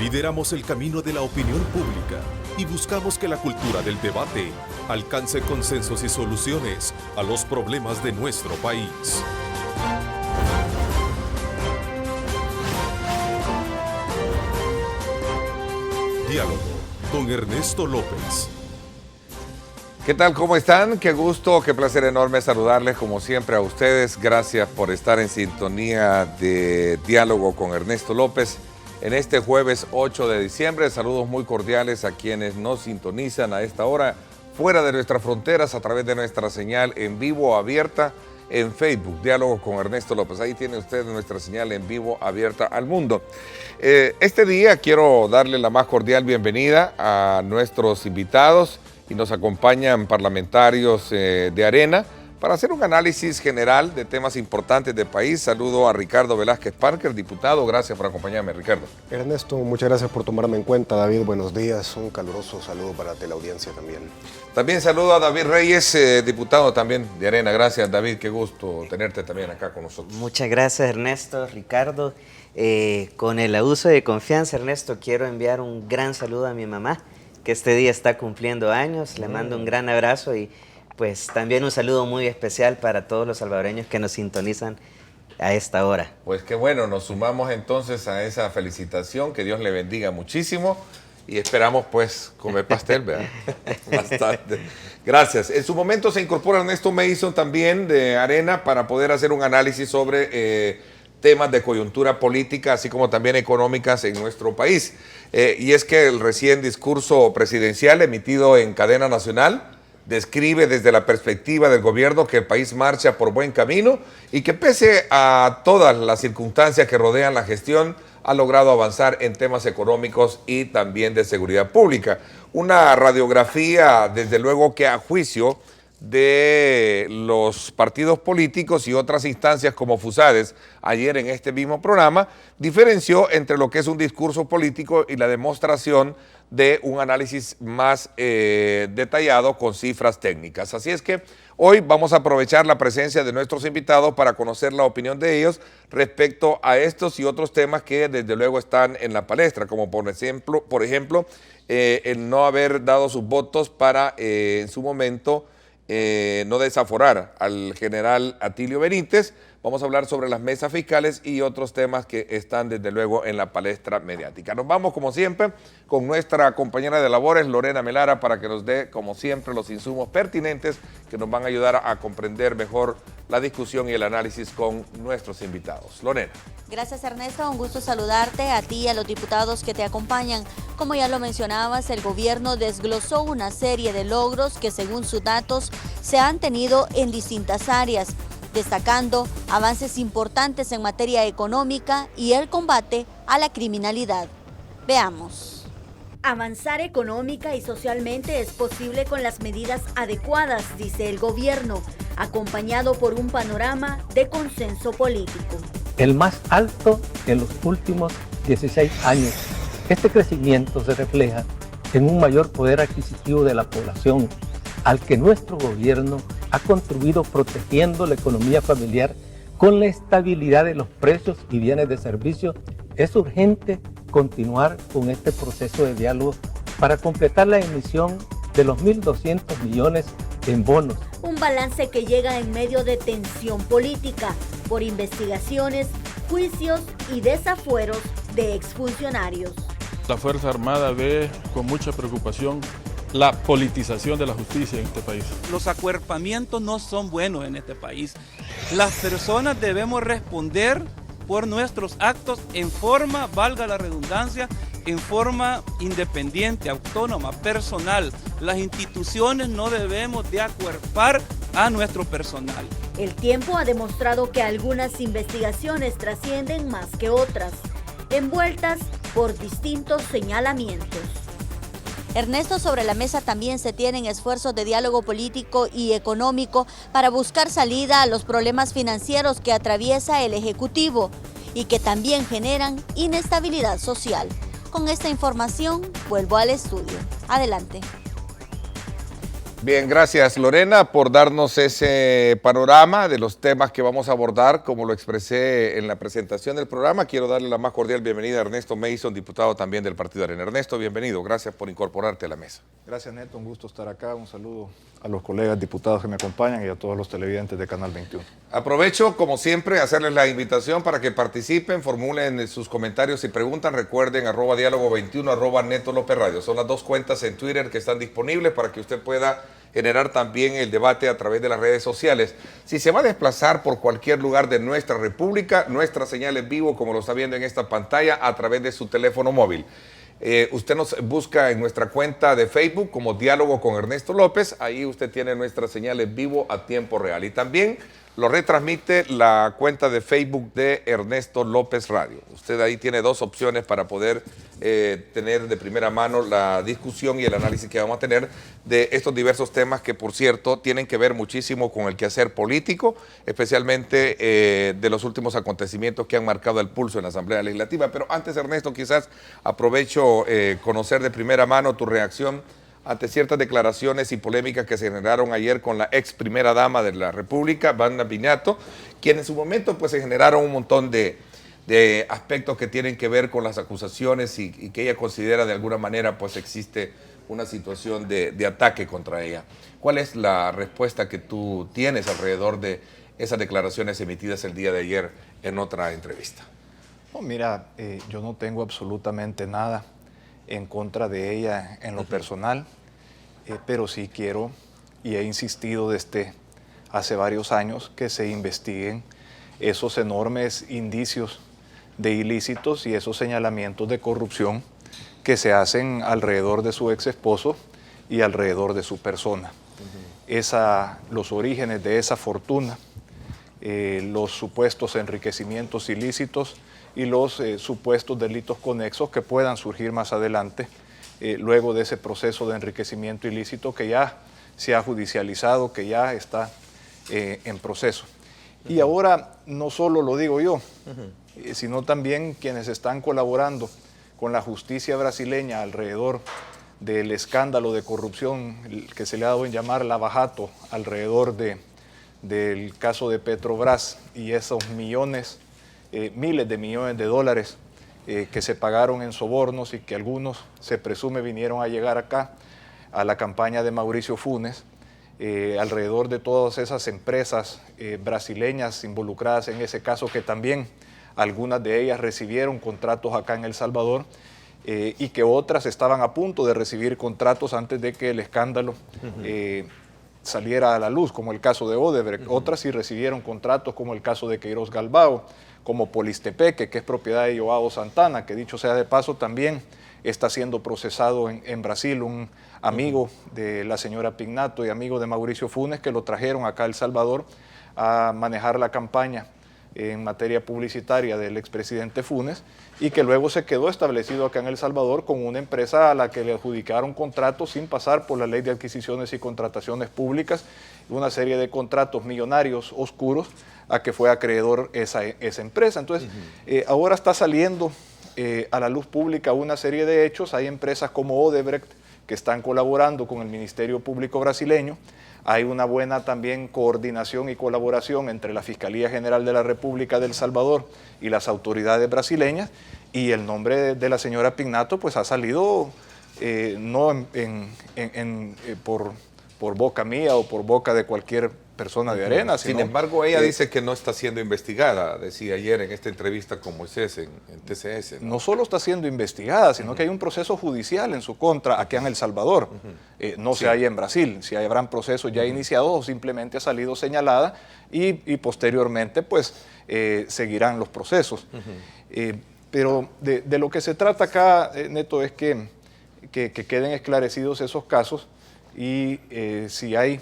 Lideramos el camino de la opinión pública y buscamos que la cultura del debate alcance consensos y soluciones a los problemas de nuestro país. Diálogo con Ernesto López. ¿Qué tal? ¿Cómo están? Qué gusto, qué placer enorme saludarles como siempre a ustedes. Gracias por estar en sintonía de Diálogo con Ernesto López. En este jueves 8 de diciembre, saludos muy cordiales a quienes nos sintonizan a esta hora fuera de nuestras fronteras a través de nuestra señal en vivo abierta en Facebook, Diálogo con Ernesto López. Ahí tiene usted nuestra señal en vivo abierta al mundo. Este día quiero darle la más cordial bienvenida a nuestros invitados y nos acompañan parlamentarios de Arena para hacer un análisis general de temas importantes del país. Saludo a Ricardo Velázquez Parker, diputado. Gracias por acompañarme, Ricardo. Ernesto, muchas gracias por tomarme en cuenta. David, buenos días. Un caluroso saludo para la teleaudiencia también. También saludo a David Reyes, diputado también de Arena. Gracias, David. Qué gusto tenerte también acá con nosotros. Muchas gracias, Ernesto, Ricardo. Con el abuso de confianza, Ernesto, quiero enviar un gran saludo a mi mamá, que este día está cumpliendo años. Le mando un gran abrazo y pues también un saludo muy especial para todos los salvadoreños que nos sintonizan a esta hora. Pues qué bueno, nos sumamos entonces a esa felicitación, que Dios le bendiga muchísimo y esperamos pues comer pastel, ¿verdad? Bastante. Gracias. En su momento se incorpora Ernesto Mason también de Arena para poder hacer un análisis sobre temas de coyuntura política, así como también económicas en nuestro país. Y es que el recién discurso presidencial emitido en cadena nacional describe desde la perspectiva del gobierno que el país marcha por buen camino y que pese a todas las circunstancias que rodean la gestión, ha logrado avanzar en temas económicos y también de seguridad pública. Una radiografía, desde luego, que a juicio de los partidos políticos y otras instancias como FUSADES, ayer en este mismo programa, diferenció entre lo que es un discurso político y la demostración de un análisis más detallado con cifras técnicas. Así es que hoy vamos a aprovechar la presencia de nuestros invitados para conocer la opinión de ellos respecto a estos y otros temas que desde luego están en la palestra, como por ejemplo el no haber dado sus votos para en su momento no desaforar al general Atilio Benítez. Vamos a hablar sobre las mesas fiscales y otros temas que están desde luego en la palestra mediática. Nos vamos como siempre con nuestra compañera de labores, Lorena Melara, para que nos dé como siempre los insumos pertinentes que nos van a ayudar a comprender mejor la discusión y el análisis con nuestros invitados. Lorena. Gracias, Ernesto, un gusto saludarte a ti y a los diputados que te acompañan. Como ya lo mencionabas, el gobierno desglosó una serie de logros que según sus datos se han tenido en distintas áreas, destacando avances importantes en materia económica y el combate a la criminalidad. Veamos. Avanzar económica y socialmente es posible con las medidas adecuadas, dice el gobierno, acompañado por un panorama de consenso político. El más alto en los últimos 16 años. Este crecimiento se refleja en un mayor poder adquisitivo de la población, al que nuestro gobierno ha contribuido protegiendo la economía familiar con la estabilidad de los precios y bienes de servicio. Es urgente continuar con este proceso de diálogo para completar la emisión de los 1.200 millones en bonos. Un balance que llega en medio de tensión política por investigaciones, juicios y desafueros de exfuncionarios. La Fuerza Armada ve con mucha preocupación la politización de la justicia en este país. Los acuerpamientos no son buenos en este país. Las personas debemos responder por nuestros actos en forma, valga la redundancia, en forma independiente, autónoma, personal. Las instituciones no debemos de acuerpar a nuestro personal. El tiempo ha demostrado que algunas investigaciones trascienden más que otras, envueltas por distintos señalamientos. Ernesto, sobre la mesa también se tienen esfuerzos de diálogo político y económico para buscar salida a los problemas financieros que atraviesa el Ejecutivo y que también generan inestabilidad social. Con esta información vuelvo al estudio. Adelante. Bien, gracias Lorena por darnos ese panorama de los temas que vamos a abordar. Como lo expresé en la presentación del programa, quiero darle la más cordial bienvenida a Ernesto Mason, diputado también del Partido Arena. Ernesto, bienvenido, gracias por incorporarte a la mesa. Gracias Neto, un gusto estar acá, un saludo a los colegas diputados que me acompañan y a todos los televidentes de Canal 21. Aprovecho, como siempre, hacerles la invitación para que participen, formulen sus comentarios y preguntas. Recuerden, @diálogo21, @Neto López Radio. Son las dos cuentas en Twitter que están disponibles para que usted pueda generar también el debate a través de las redes sociales. Si se va a desplazar por cualquier lugar de nuestra república, nuestra señal es vivo, como lo está viendo en esta pantalla, a través de su teléfono móvil. Usted nos busca en nuestra cuenta de Facebook como Diálogo con Ernesto López. Ahí usted tiene nuestra señal en vivo a tiempo real. Y también lo retransmite la cuenta de Facebook de Ernesto López Radio. Usted ahí tiene dos opciones para poder tener de primera mano la discusión y el análisis que vamos a tener de estos diversos temas que, por cierto, tienen que ver muchísimo con el quehacer político, especialmente de los últimos acontecimientos que han marcado el pulso en la Asamblea Legislativa. Pero antes, Ernesto, quizás aprovecho conocer de primera mano tu reacción ante ciertas declaraciones y polémicas que se generaron ayer con la ex primera dama de la República, Wanda Piñato, quien en su momento pues se generaron un montón de aspectos que tienen que ver con las acusaciones y que ella considera de alguna manera pues existe una situación de ataque contra ella. ¿Cuál es la respuesta que tú tienes alrededor de esas declaraciones emitidas el día de ayer en otra entrevista? Oh, mira, yo no tengo absolutamente nada en contra de ella en lo personal, pero sí quiero y he insistido desde hace varios años que se investiguen esos enormes indicios de ilícitos y esos señalamientos de corrupción que se hacen alrededor de su ex esposo y alrededor de su persona. Los orígenes de esa fortuna, los supuestos enriquecimientos ilícitos y los supuestos delitos conexos que puedan surgir más adelante luego de ese proceso de enriquecimiento ilícito que ya se ha judicializado, que ya está en proceso. Y ahora no solo lo digo yo, sino también quienes están colaborando con la justicia brasileña alrededor del escándalo de corrupción que se le ha dado en llamar Lava Jato, alrededor del caso de Petrobras y esos millones, miles de millones de dólares que se pagaron en sobornos y que algunos se presume vinieron a llegar acá a la campaña de Mauricio Funes, alrededor de todas esas empresas brasileñas involucradas en ese caso, que también algunas de ellas recibieron contratos acá en El Salvador y que otras estaban a punto de recibir contratos antes de que el escándalo saliera a la luz, como el caso de Odebrecht. Otras sí recibieron contratos, como el caso de Queiroz Galbao, como Polistepeque, que es propiedad de Joao Santana, que dicho sea de paso también está siendo procesado en Brasil, un amigo de la señora Piñato y amigo de Mauricio Funes, que lo trajeron acá a El Salvador a manejar la campaña en materia publicitaria del expresidente Funes, y que luego se quedó establecido acá en El Salvador con una empresa a la que le adjudicaron contratos sin pasar por la Ley de Adquisiciones y Contrataciones Públicas, una serie de contratos millonarios oscuros a que fue acreedor esa empresa. Entonces, ahora está saliendo a la luz pública una serie de hechos. Hay empresas como Odebrecht que están colaborando con el Ministerio Público brasileño. Hay una buena también coordinación y colaboración entre la Fiscalía General de la República de El Salvador y las autoridades brasileñas, y el nombre de la señora Piñato pues ha salido no por boca mía o por boca de cualquier persona de Arena. Sin embargo, ella dice que no está siendo investigada, decía ayer en esta entrevista con Moisés en TCS. No solo está siendo investigada, sino que hay un proceso judicial en su contra aquí en El Salvador. No se halla en Brasil, si habrán procesos ya iniciados o simplemente ha salido señalada y posteriormente pues seguirán los procesos. Pero de lo que se trata acá, Neto, es que queden esclarecidos esos casos y si hay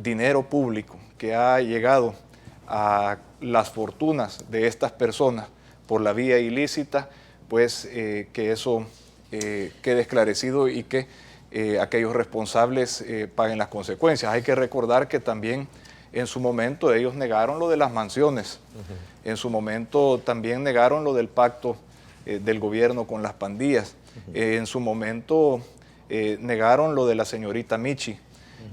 dinero público que ha llegado a las fortunas de estas personas por la vía ilícita, pues que eso quede esclarecido y que aquellos responsables paguen las consecuencias. Hay que recordar que también en su momento ellos negaron lo de las mansiones, en su momento también negaron lo del pacto del gobierno con las pandillas, en su momento negaron lo de la señorita Michi.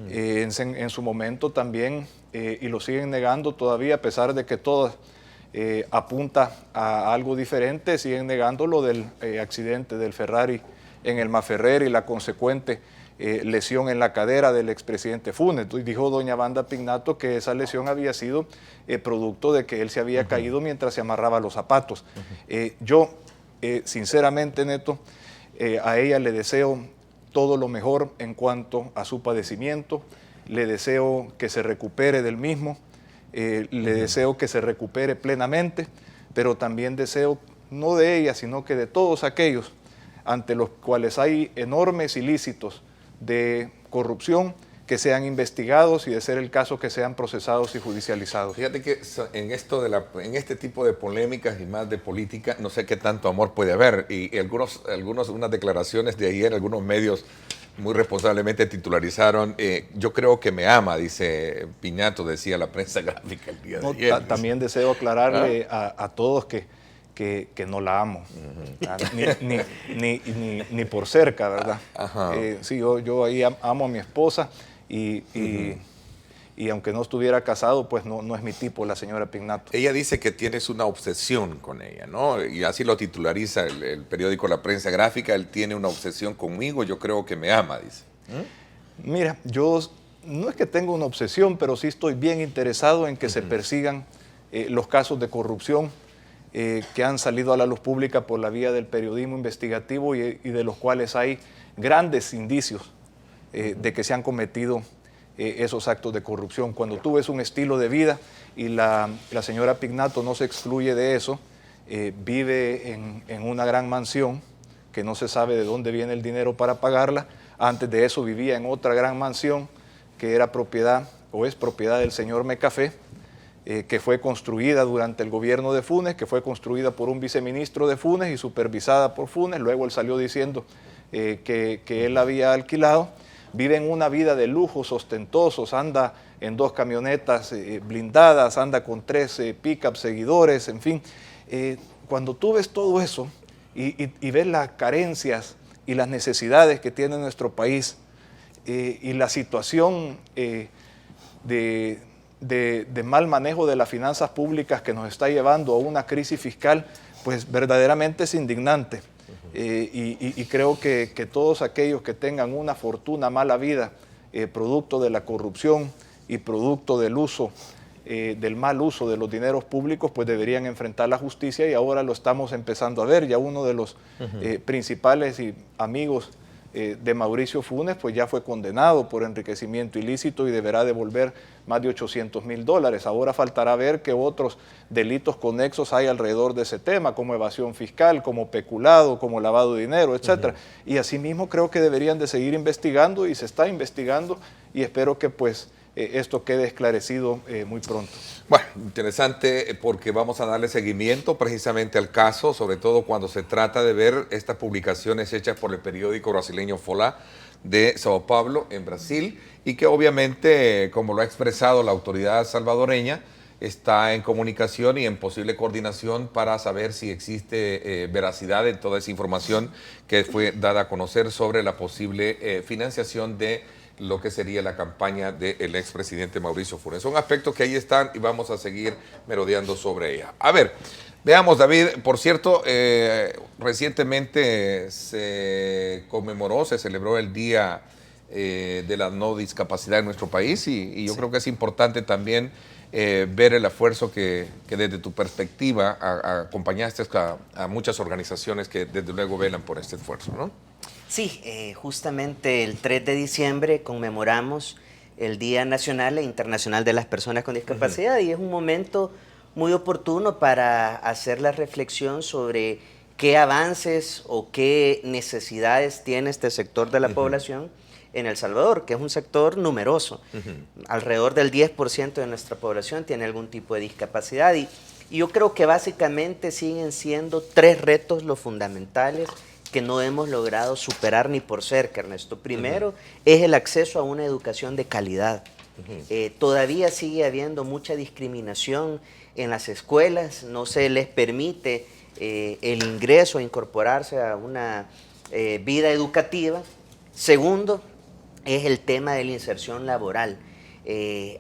En su momento también, y lo siguen negando todavía, a pesar de que todo apunta a algo diferente, siguen negando lo del accidente del Ferrari en el Maferrer y la consecuente lesión en la cadera del expresidente Funes. Dijo doña Wanda Pignato que esa lesión había sido producto de que él se había caído mientras se amarraba los zapatos. Yo, sinceramente, Neto, a ella le deseo todo lo mejor en cuanto a su padecimiento, le deseo que se recupere del mismo, le deseo que se recupere plenamente, pero también deseo, no de ella, sino que de todos aquellos ante los cuales hay enormes ilícitos de corrupción, que sean investigados y, de ser el caso, que sean procesados y judicializados. Fíjate que en este tipo de polémicas y más de política, no sé qué tanto amor puede haber. Y unas declaraciones de ayer, algunos medios muy responsablemente titularizaron, yo creo que me ama, dice Piñato, decía la prensa gráfica el día de ayer. También deseo aclararle a todos que no la amo, ni por cerca, ¿verdad? Sí, yo ahí amo a mi esposa y aunque no estuviera casado, pues no es mi tipo, la señora Pignato. Ella dice que tienes una obsesión con ella, ¿no? Y así lo titulariza el periódico La Prensa Gráfica, él tiene una obsesión conmigo, yo creo que me ama, dice. Mira, yo no es que tenga una obsesión, pero sí estoy bien interesado en que se persigan los casos de corrupción que han salido a la luz pública por la vía del periodismo investigativo y de los cuales hay grandes indicios de que se han cometido esos actos de corrupción. Cuando tú ves un estilo de vida y la señora Pignato no se excluye de eso, vive en una gran mansión que no se sabe de dónde viene el dinero para pagarla. Antes de eso vivía en otra gran mansión que era propiedad o es propiedad del señor Mecafé, que fue construida durante el gobierno de Funes, que fue construida por un viceministro de Funes y supervisada por Funes. Luego él salió diciendo que él había alquilado. Vive en una vida de lujos ostentosos, anda en 2 camionetas blindadas, anda con 3 pick-up seguidores, en fin. Cuando tú ves todo eso y ves las carencias y las necesidades que tiene nuestro país y la situación de mal manejo de las finanzas públicas que nos está llevando a una crisis fiscal, pues verdaderamente es indignante. Y creo que todos aquellos que tengan una fortuna mala vida, producto de la corrupción y producto del mal uso de los dineros públicos, pues deberían enfrentar la justicia, y ahora lo estamos empezando a ver. Ya uno de los principales amigos de Mauricio Funes, pues ya fue condenado por enriquecimiento ilícito y deberá devolver más de $800,000. Ahora faltará ver qué otros delitos conexos hay alrededor de ese tema, como evasión fiscal, como peculado, como lavado de dinero, etc. Y asimismo creo que deberían de seguir investigando, y se está investigando, y espero que pues esto quede esclarecido muy pronto. Bueno, interesante, porque vamos a darle seguimiento precisamente al caso, sobre todo cuando se trata de ver estas publicaciones hechas por el periódico brasileño Folha de Sao Paulo, en Brasil, y que obviamente, como lo ha expresado la autoridad salvadoreña, está en comunicación y en posible coordinación para saber si existe veracidad en toda esa información que fue dada a conocer sobre la posible financiación de lo que sería la campaña del expresidente Mauricio Funes. Son aspectos que ahí están y vamos a seguir merodeando sobre ella. A ver, veamos, David, por cierto, recientemente se celebró el Día de la No Discapacidad en nuestro país, y yo creo que es importante también ver el esfuerzo que desde tu perspectiva acompañaste a muchas organizaciones que desde luego velan por este esfuerzo, ¿no? Sí, justamente el 3 de diciembre conmemoramos el Día Nacional e Internacional de las Personas con Discapacidad, y es un momento muy oportuno para hacer la reflexión sobre qué avances o qué necesidades tiene este sector de la población en El Salvador, que es un sector numeroso. Alrededor del 10% de nuestra población tiene algún tipo de discapacidad, y yo creo que básicamente siguen siendo 3 retos los fundamentales que no hemos logrado superar ni por cerca, Ernesto. Primero, es el acceso a una educación de calidad. Todavía sigue habiendo mucha discriminación en las escuelas, no se les permite el ingreso a incorporarse a una vida educativa. Segundo, es el tema de la inserción laboral.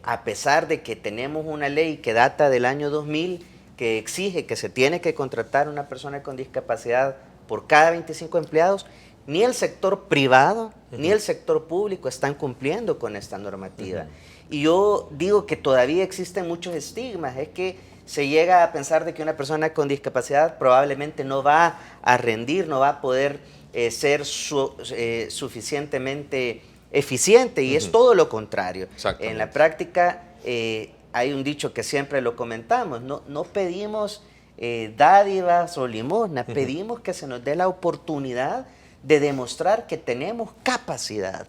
A pesar de que tenemos una ley que data del año 2000, que exige que se tiene que contratar una persona con discapacidad por cada 25 empleados, ni el sector privado ni el sector público están cumpliendo con esta normativa. Y yo digo que todavía existen muchos estigmas. Es que se llega a pensar de que una persona con discapacidad probablemente no va a rendir, no va a poder ser suficientemente eficiente, y es todo lo contrario. En la práctica hay un dicho que siempre lo comentamos: no pedimos dádivas o limosnas, pedimos que se nos dé la oportunidad de demostrar que tenemos capacidad.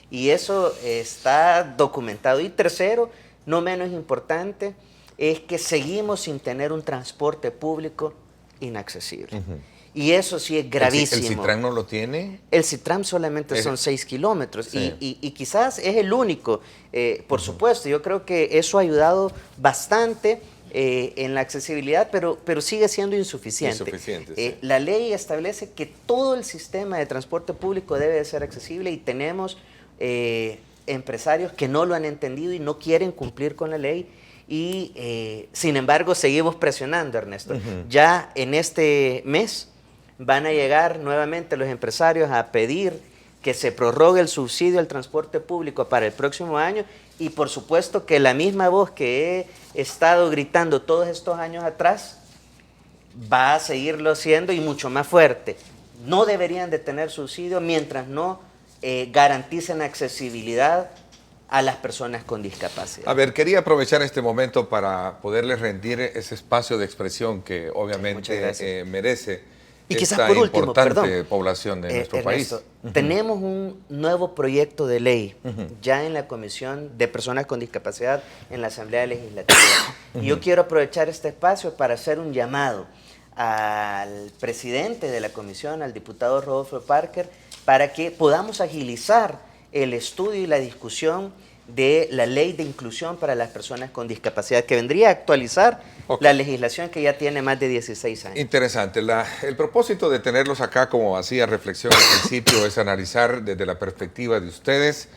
Y eso está documentado. Y tercero, no menos importante, es que seguimos sin tener un transporte público inaccesible. Y eso sí es gravísimo. ¿El Citran no lo tiene? El Citran solamente son 6 kilómetros, sí. y quizás es el único. Por supuesto, yo creo que eso ha ayudado bastante en la accesibilidad, pero sigue siendo insuficiente. Sí. La ley establece que todo el sistema de transporte público debe de ser accesible, y tenemos empresarios que no lo han entendido y no quieren cumplir con la ley. Y sin embargo seguimos presionando, Ernesto. Ya en este mes van a llegar nuevamente los empresarios a pedir que se prorrogue el subsidio al transporte público para el próximo año, y por supuesto que la misma voz que he estado gritando todos estos años atrás va a seguirlo haciendo, y mucho más fuerte. No deberían de tener subsidio mientras no garanticen accesibilidad a las personas con discapacidad. A ver, quería aprovechar este momento para poderles rendir ese espacio de expresión que obviamente merece y quizás esta por último, importante población de nuestro Ernesto, país. Tenemos un nuevo proyecto de ley ya en la Comisión de Personas con Discapacidad en la Asamblea Legislativa. Y yo quiero aprovechar este espacio para hacer un llamado al presidente de la comisión, al diputado Rodolfo Parker, para que podamos agilizar el estudio y la discusión de la ley de inclusión para las personas con discapacidad, que vendría a actualizar la legislación que ya tiene más de 16 años. Interesante. El propósito de tenerlos acá, como hacía reflexión al principio, es analizar desde la perspectiva de ustedes,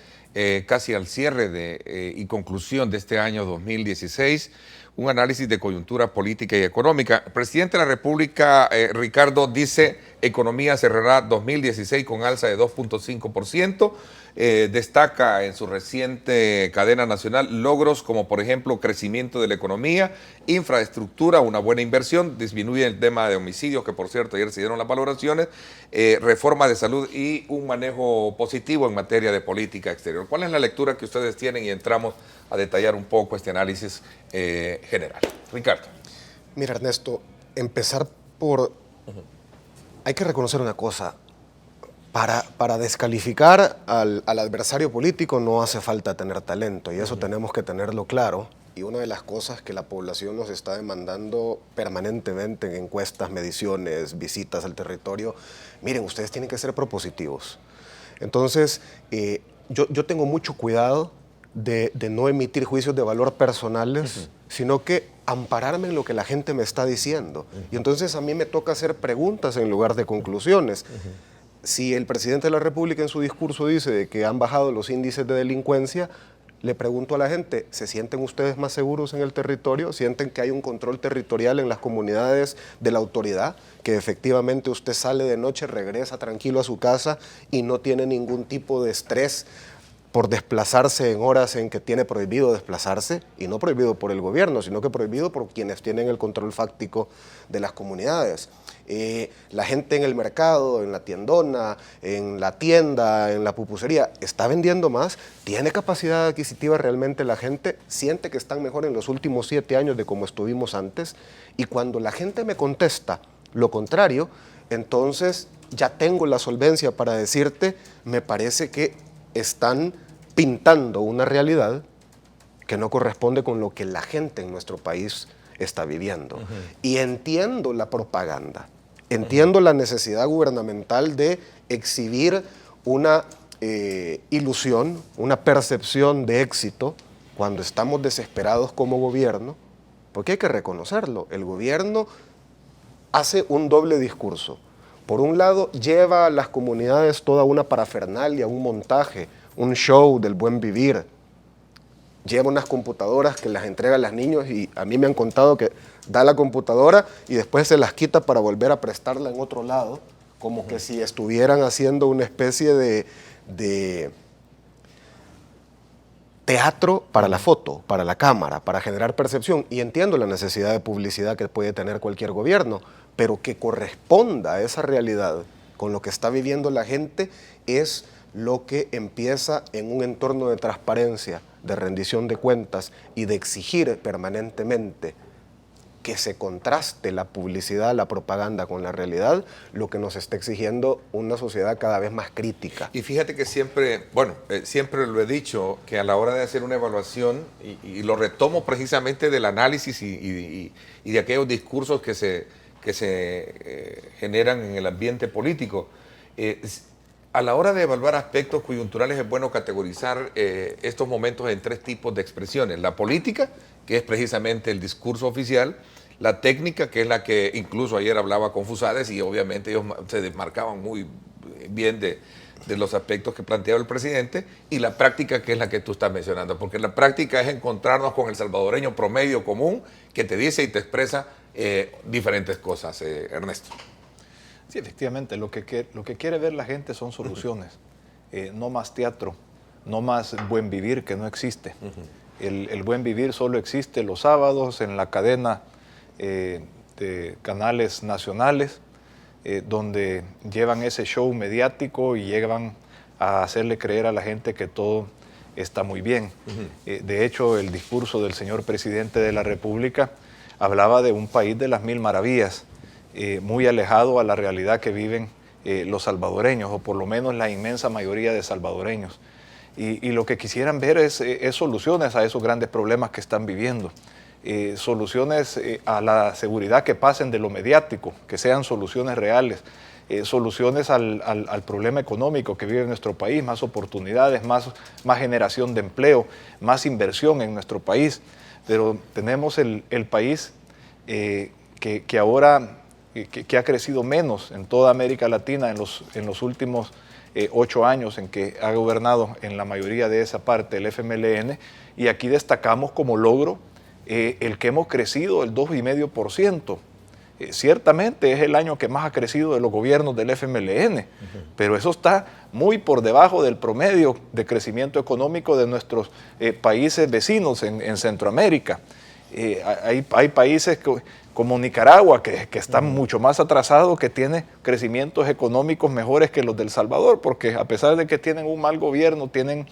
casi al cierre y conclusión de este año 2016, un análisis de coyuntura política y económica. El presidente de la República, Ricardo, dice: economía cerrará 2016 con alza de 2.5%. Destaca en su reciente cadena nacional logros como, por ejemplo, crecimiento de la economía, infraestructura, una buena inversión, disminuye el tema de homicidios, que por cierto ayer se dieron las valoraciones, reforma de salud y un manejo positivo en materia de política exterior. ¿Cuál es la lectura que ustedes tienen? Y entramos a detallar un poco este análisis general. Ricardo. Mira, Ernesto, empezar por... Hay que reconocer una cosa. Para descalificar al adversario político no hace falta tener talento, y eso tenemos que tenerlo claro. Y una de las cosas que la población nos está demandando permanentemente en encuestas, mediciones, visitas al territorio: miren, ustedes tienen que ser propositivos. Entonces, yo tengo mucho cuidado de no emitir juicios de valor personales, sino que ampararme en lo que la gente me está diciendo. Y entonces a mí me toca hacer preguntas en lugar de conclusiones. Si el presidente de la República en su discurso dice de que han bajado los índices de delincuencia, le pregunto a la gente: ¿se sienten ustedes más seguros en el territorio? ¿Sienten que hay un control territorial en las comunidades de la autoridad? Que efectivamente usted sale de noche, regresa tranquilo a su casa y no tiene ningún tipo de estrés por desplazarse en horas en que tiene prohibido desplazarse, y no prohibido por el gobierno, sino que prohibido por quienes tienen el control fáctico de las comunidades. La gente en el mercado, en la tiendona, en la tienda, en la pupusería, está vendiendo más, tiene capacidad adquisitiva realmente la gente, siente que están mejor en los últimos 7 años de como estuvimos antes, y cuando la gente me contesta lo contrario, entonces ya tengo la solvencia para decirte: me parece que están pintando una realidad que no corresponde con lo que la gente en nuestro país está viviendo. Y entiendo la propaganda, entiendo la necesidad gubernamental de exhibir una ilusión, una percepción de éxito cuando estamos desesperados como gobierno, porque hay que reconocerlo, el gobierno hace un doble discurso. Por un lado, lleva a las comunidades toda una parafernalia, un montaje, un show del buen vivir. Lleva unas computadoras que las entrega a los niños y a mí me han contado que da la computadora y después se las quita para volver a prestarla en otro lado, como que si estuvieran haciendo una especie de teatro para la foto, para la cámara, para generar percepción. Y entiendo la necesidad de publicidad que puede tener cualquier gobierno, pero que corresponda a esa realidad con lo que está viviendo la gente es lo que empieza en un entorno de transparencia, de rendición de cuentas y de exigir permanentemente que se contraste la publicidad, la propaganda con la realidad, lo que nos está exigiendo una sociedad cada vez más crítica. Y fíjate que siempre, siempre lo he dicho, que a la hora de hacer una evaluación, y lo retomo precisamente del análisis y de aquellos discursos que se generan en el ambiente político, a la hora de evaluar aspectos coyunturales es bueno categorizar estos momentos en 3 tipos de expresiones. La política, que es precisamente el discurso oficial; la técnica, que es la que incluso ayer hablaba con Fusades y obviamente ellos se desmarcaban muy bien de los aspectos que planteaba el presidente; y la práctica, que es la que tú estás mencionando, porque la práctica es encontrarnos con el salvadoreño promedio común que te dice y te expresa diferentes cosas, Ernesto. Sí, efectivamente, lo que quiere ver la gente son soluciones, no más teatro, no más buen vivir que no existe. El buen vivir solo existe los sábados en la cadena de canales nacionales, donde llevan ese show mediático y llegan a hacerle creer a la gente que todo está muy bien. De hecho, el discurso del señor presidente de la República hablaba de un país de las 1000 maravillas, muy alejado a la realidad que viven los salvadoreños, o por lo menos la inmensa mayoría de salvadoreños. Y lo que quisieran ver es soluciones a esos grandes problemas que están viviendo. Soluciones a la seguridad que pasen de lo mediático, que sean soluciones reales, soluciones al problema económico que vive nuestro país, más oportunidades, más generación de empleo, más inversión en nuestro país. Pero tenemos el país que ahora que ha crecido menos en toda América Latina en los últimos 8 años en que ha gobernado en la mayoría de esa parte el FMLN, y aquí destacamos como logro el que hemos crecido el 2,5%. Ciertamente es el año que más ha crecido de los gobiernos del FMLN, pero eso está muy por debajo del promedio de crecimiento económico de nuestros países vecinos en Centroamérica. Hay países como Nicaragua, que está mucho más atrasado, que tiene crecimientos económicos mejores que los de El Salvador, porque a pesar de que tienen un mal gobierno, tienen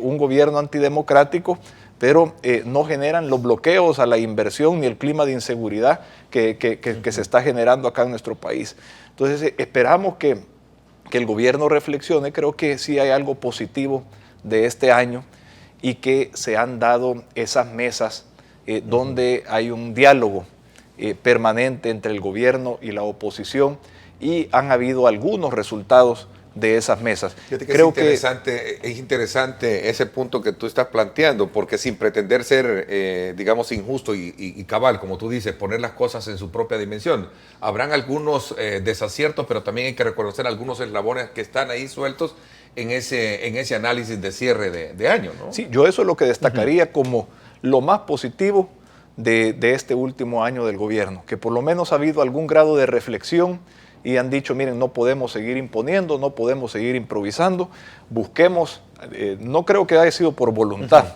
un gobierno antidemocrático, pero no generan los bloqueos a la inversión ni el clima de inseguridad que se está generando acá en nuestro país. Entonces esperamos que el gobierno reflexione. Creo que sí hay algo positivo de este año y que se han dado esas mesas donde hay un diálogo permanente entre el gobierno y la oposición, y han habido algunos resultados de esas mesas. Creo que es interesante ese punto que tú estás planteando, porque sin pretender ser, digamos, injusto y cabal, como tú dices, poner las cosas en su propia dimensión, habrán algunos desaciertos, pero también hay que reconocer algunos eslabones que están ahí sueltos en ese análisis de cierre de año, ¿no? Sí, yo eso es lo que destacaría como lo más positivo de este último año del gobierno, que por lo menos ha habido algún grado de reflexión y han dicho, miren, no podemos seguir imponiendo, no podemos seguir improvisando, busquemos, no creo que haya sido por voluntad,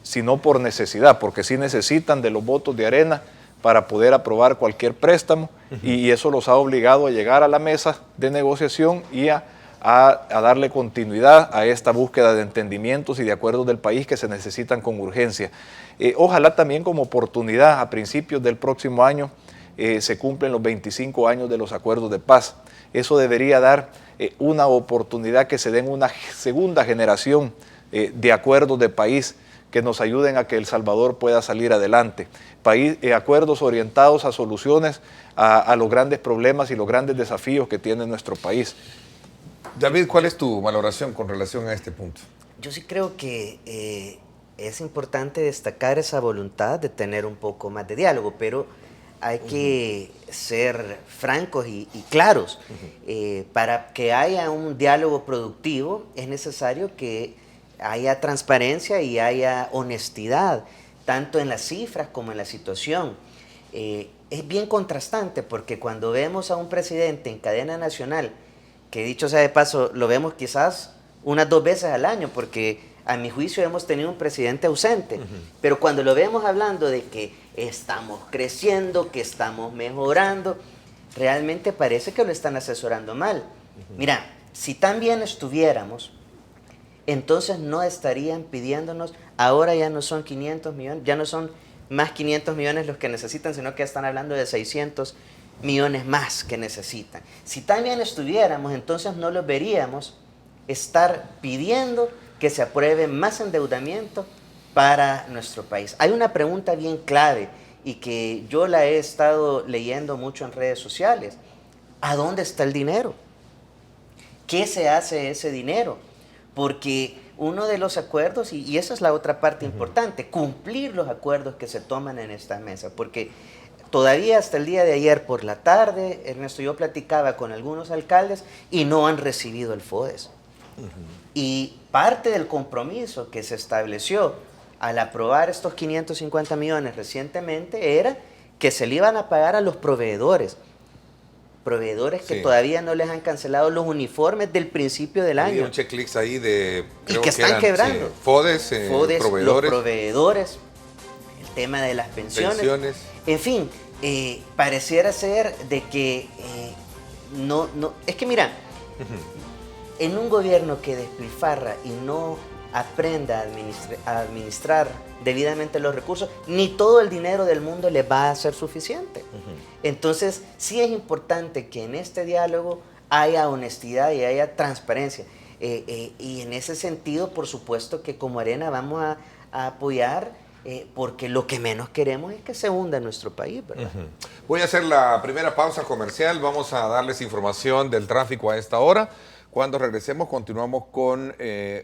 sino por necesidad, porque sí necesitan de los votos de Arena para poder aprobar cualquier préstamo, y eso los ha obligado a llegar a la mesa de negociación y a darle continuidad a esta búsqueda de entendimientos y de acuerdos del país que se necesitan con urgencia. Ojalá también como oportunidad, a principios del próximo año, se cumplen los 25 años de los acuerdos de paz. Eso debería dar una oportunidad que se den una segunda generación de acuerdos de país que nos ayuden a que El Salvador pueda salir adelante. Acuerdos orientados a soluciones a los grandes problemas y los grandes desafíos que tiene nuestro país. David, ¿cuál es tu valoración con relación a este punto? Yo sí creo que es importante destacar esa voluntad de tener un poco más de diálogo, pero hay que ser francos y claros. Para que haya un diálogo productivo es necesario que haya transparencia y haya honestidad, tanto en las cifras como en la situación. Es bien contrastante porque cuando vemos a un presidente en cadena nacional, que dicho sea de paso, lo vemos quizás unas 2 veces al año, porque a mi juicio hemos tenido un presidente ausente, pero cuando lo vemos hablando de que estamos creciendo, que estamos mejorando, realmente parece que lo están asesorando mal. Mira, si tan bien estuviéramos, entonces no estarían pidiéndonos, ahora ya no son 500 millones, ya no son más 500 millones los que necesitan, sino que están hablando de 600 millones más que necesitan. Si tan bien estuviéramos, entonces no los veríamos estar pidiendo que se apruebe más endeudamiento para nuestro país. Hay una pregunta bien clave y que yo la he estado leyendo mucho en redes sociales. ¿A dónde está el dinero? ¿Qué se hace ese dinero? Porque uno de los acuerdos, y esa es la otra parte importante, cumplir los acuerdos que se toman en esta mesa, porque todavía hasta el día de ayer por la tarde, Ernesto, yo platicaba con algunos alcaldes y no han recibido el FODES. Y parte del compromiso que se estableció al aprobar estos 550 millones recientemente era que se le iban a pagar a los proveedores que todavía no les han cancelado los uniformes del principio del año. Hay un checklist ahí de... Y que están quebrando. FODES, proveedores. Los proveedores, el tema de las pensiones. En fin, pareciera ser de que no... Es que mira, en un gobierno que despilfarra y no aprenda a administrar debidamente los recursos, ni todo el dinero del mundo le va a ser suficiente. Entonces, sí es importante que en este diálogo haya honestidad y haya transparencia. Y en ese sentido, por supuesto que como Arena vamos a apoyar, porque lo que menos queremos es que se hunda nuestro país, ¿verdad? Voy a hacer la primera pausa comercial. Vamos a darles información del tráfico a esta hora. Cuando regresemos continuamos con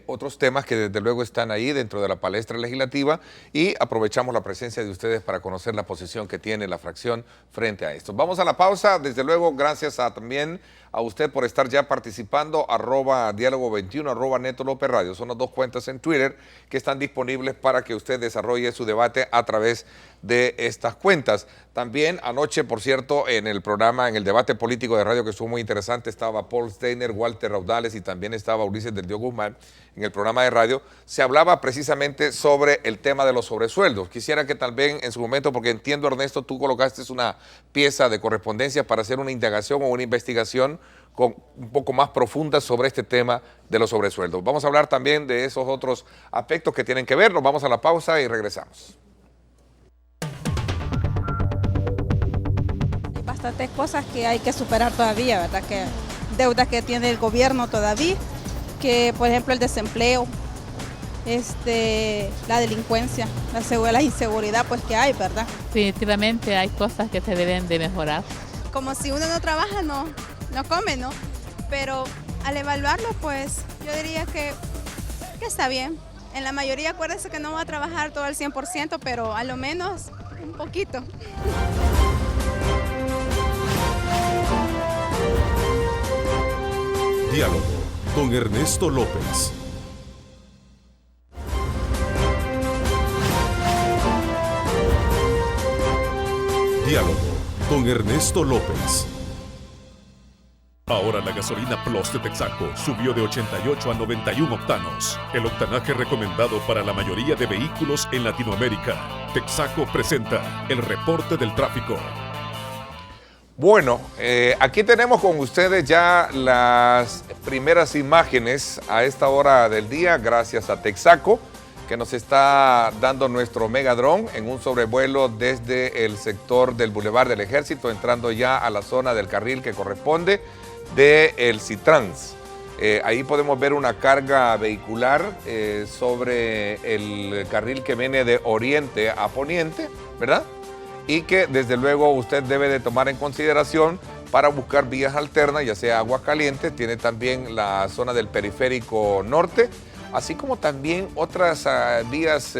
otros temas que desde luego están ahí dentro de la palestra legislativa y aprovechamos la presencia de ustedes para conocer la posición que tiene la fracción frente a esto. Vamos a la pausa, desde luego gracias también a usted por estar ya participando, @diálogo21, @Neto López Radio. Son las 2 cuentas en Twitter que están disponibles para que usted desarrolle su debate a través de estas cuentas. También anoche, por cierto, en el programa, en el debate político de radio que estuvo muy interesante, estaba Paul Steiner, Walter Raudales y también estaba Ulises del Dios Guzmán en el programa de radio. Se hablaba precisamente sobre el tema de los sobresueldos. Quisiera que tal vez en su momento, porque entiendo, Ernesto, tú colocaste una pieza de correspondencia para hacer una indagación o una investigación un poco más profunda sobre este tema de los sobresueldos. Vamos a hablar también de esos otros aspectos que tienen que ver. Nos vamos a la pausa y regresamos. Hay bastantes cosas que hay que superar todavía, ¿verdad? Que deudas que tiene el gobierno todavía, que por ejemplo el desempleo, la delincuencia, la inseguridad pues que hay, ¿verdad? Definitivamente hay cosas que se deben de mejorar. Como si uno no trabaja, no come, ¿no? Pero al evaluarlo, pues yo diría que está bien. En la mayoría, acuérdense que no va a trabajar todo al 100%, pero a lo menos un poquito. Diálogo con Ernesto López. Diálogo con Ernesto López. Ahora la gasolina Plus de Texaco subió de 88 a 91 octanos, el octanaje recomendado para la mayoría de vehículos en Latinoamérica. Texaco presenta el reporte del tráfico. Bueno, aquí tenemos con ustedes ya las primeras imágenes a esta hora del día, gracias a Texaco, que nos está dando nuestro Megadrón en un sobrevuelo desde el sector del Boulevard del Ejército, entrando ya a la zona del carril que corresponde del Citrans. Ahí podemos ver una carga vehicular sobre el carril que viene de oriente a poniente, ¿verdad? Y que desde luego usted debe de tomar en consideración para buscar vías alternas, ya sea Aguascalientes, tiene también la zona del periférico norte, así como también otras vías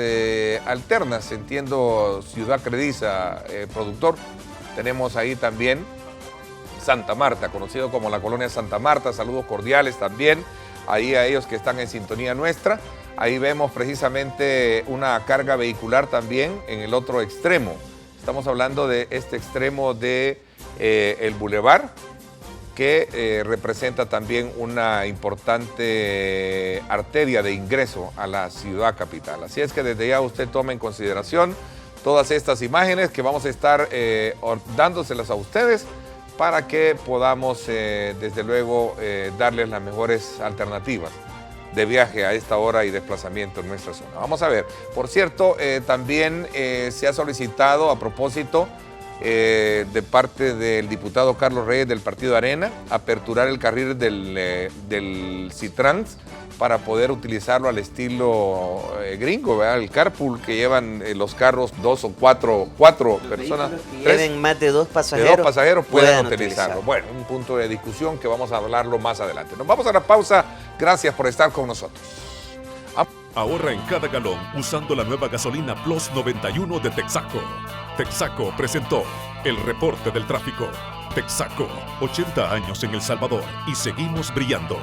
alternas, entiendo Ciudad Crediza, productor. Tenemos ahí también Santa Marta, conocido como la colonia Santa Marta, saludos cordiales también ahí a ellos que están en sintonía nuestra. Ahí vemos precisamente una carga vehicular también en el otro extremo. Estamos hablando de este extremo de el bulevar, que representa también una importante arteria de ingreso a la ciudad capital. Así es que desde ya usted tome en consideración todas estas imágenes que vamos a estar dándoselas a ustedes para que podamos, desde luego, darles las mejores alternativas de viaje a esta hora y desplazamiento en nuestra zona. Vamos a ver. Por cierto, también se ha solicitado, a propósito, de parte del diputado Carlos Reyes del Partido Arena, aperturar el carril del Citrans para poder utilizarlo al estilo gringo, ¿verdad? El carpool que llevan los carros 2 o 4 personas. Que lleven más de 2 pasajeros. De 2 pasajeros puedan utilizarlo. Bueno, un punto de discusión que vamos a hablarlo más adelante. Nos vamos a la pausa. Gracias por estar con nosotros. Ahorra en cada galón usando la nueva gasolina Plus 91 de Texaco. Texaco presentó el reporte del tráfico. Texaco, 80 años en El Salvador y seguimos brillando.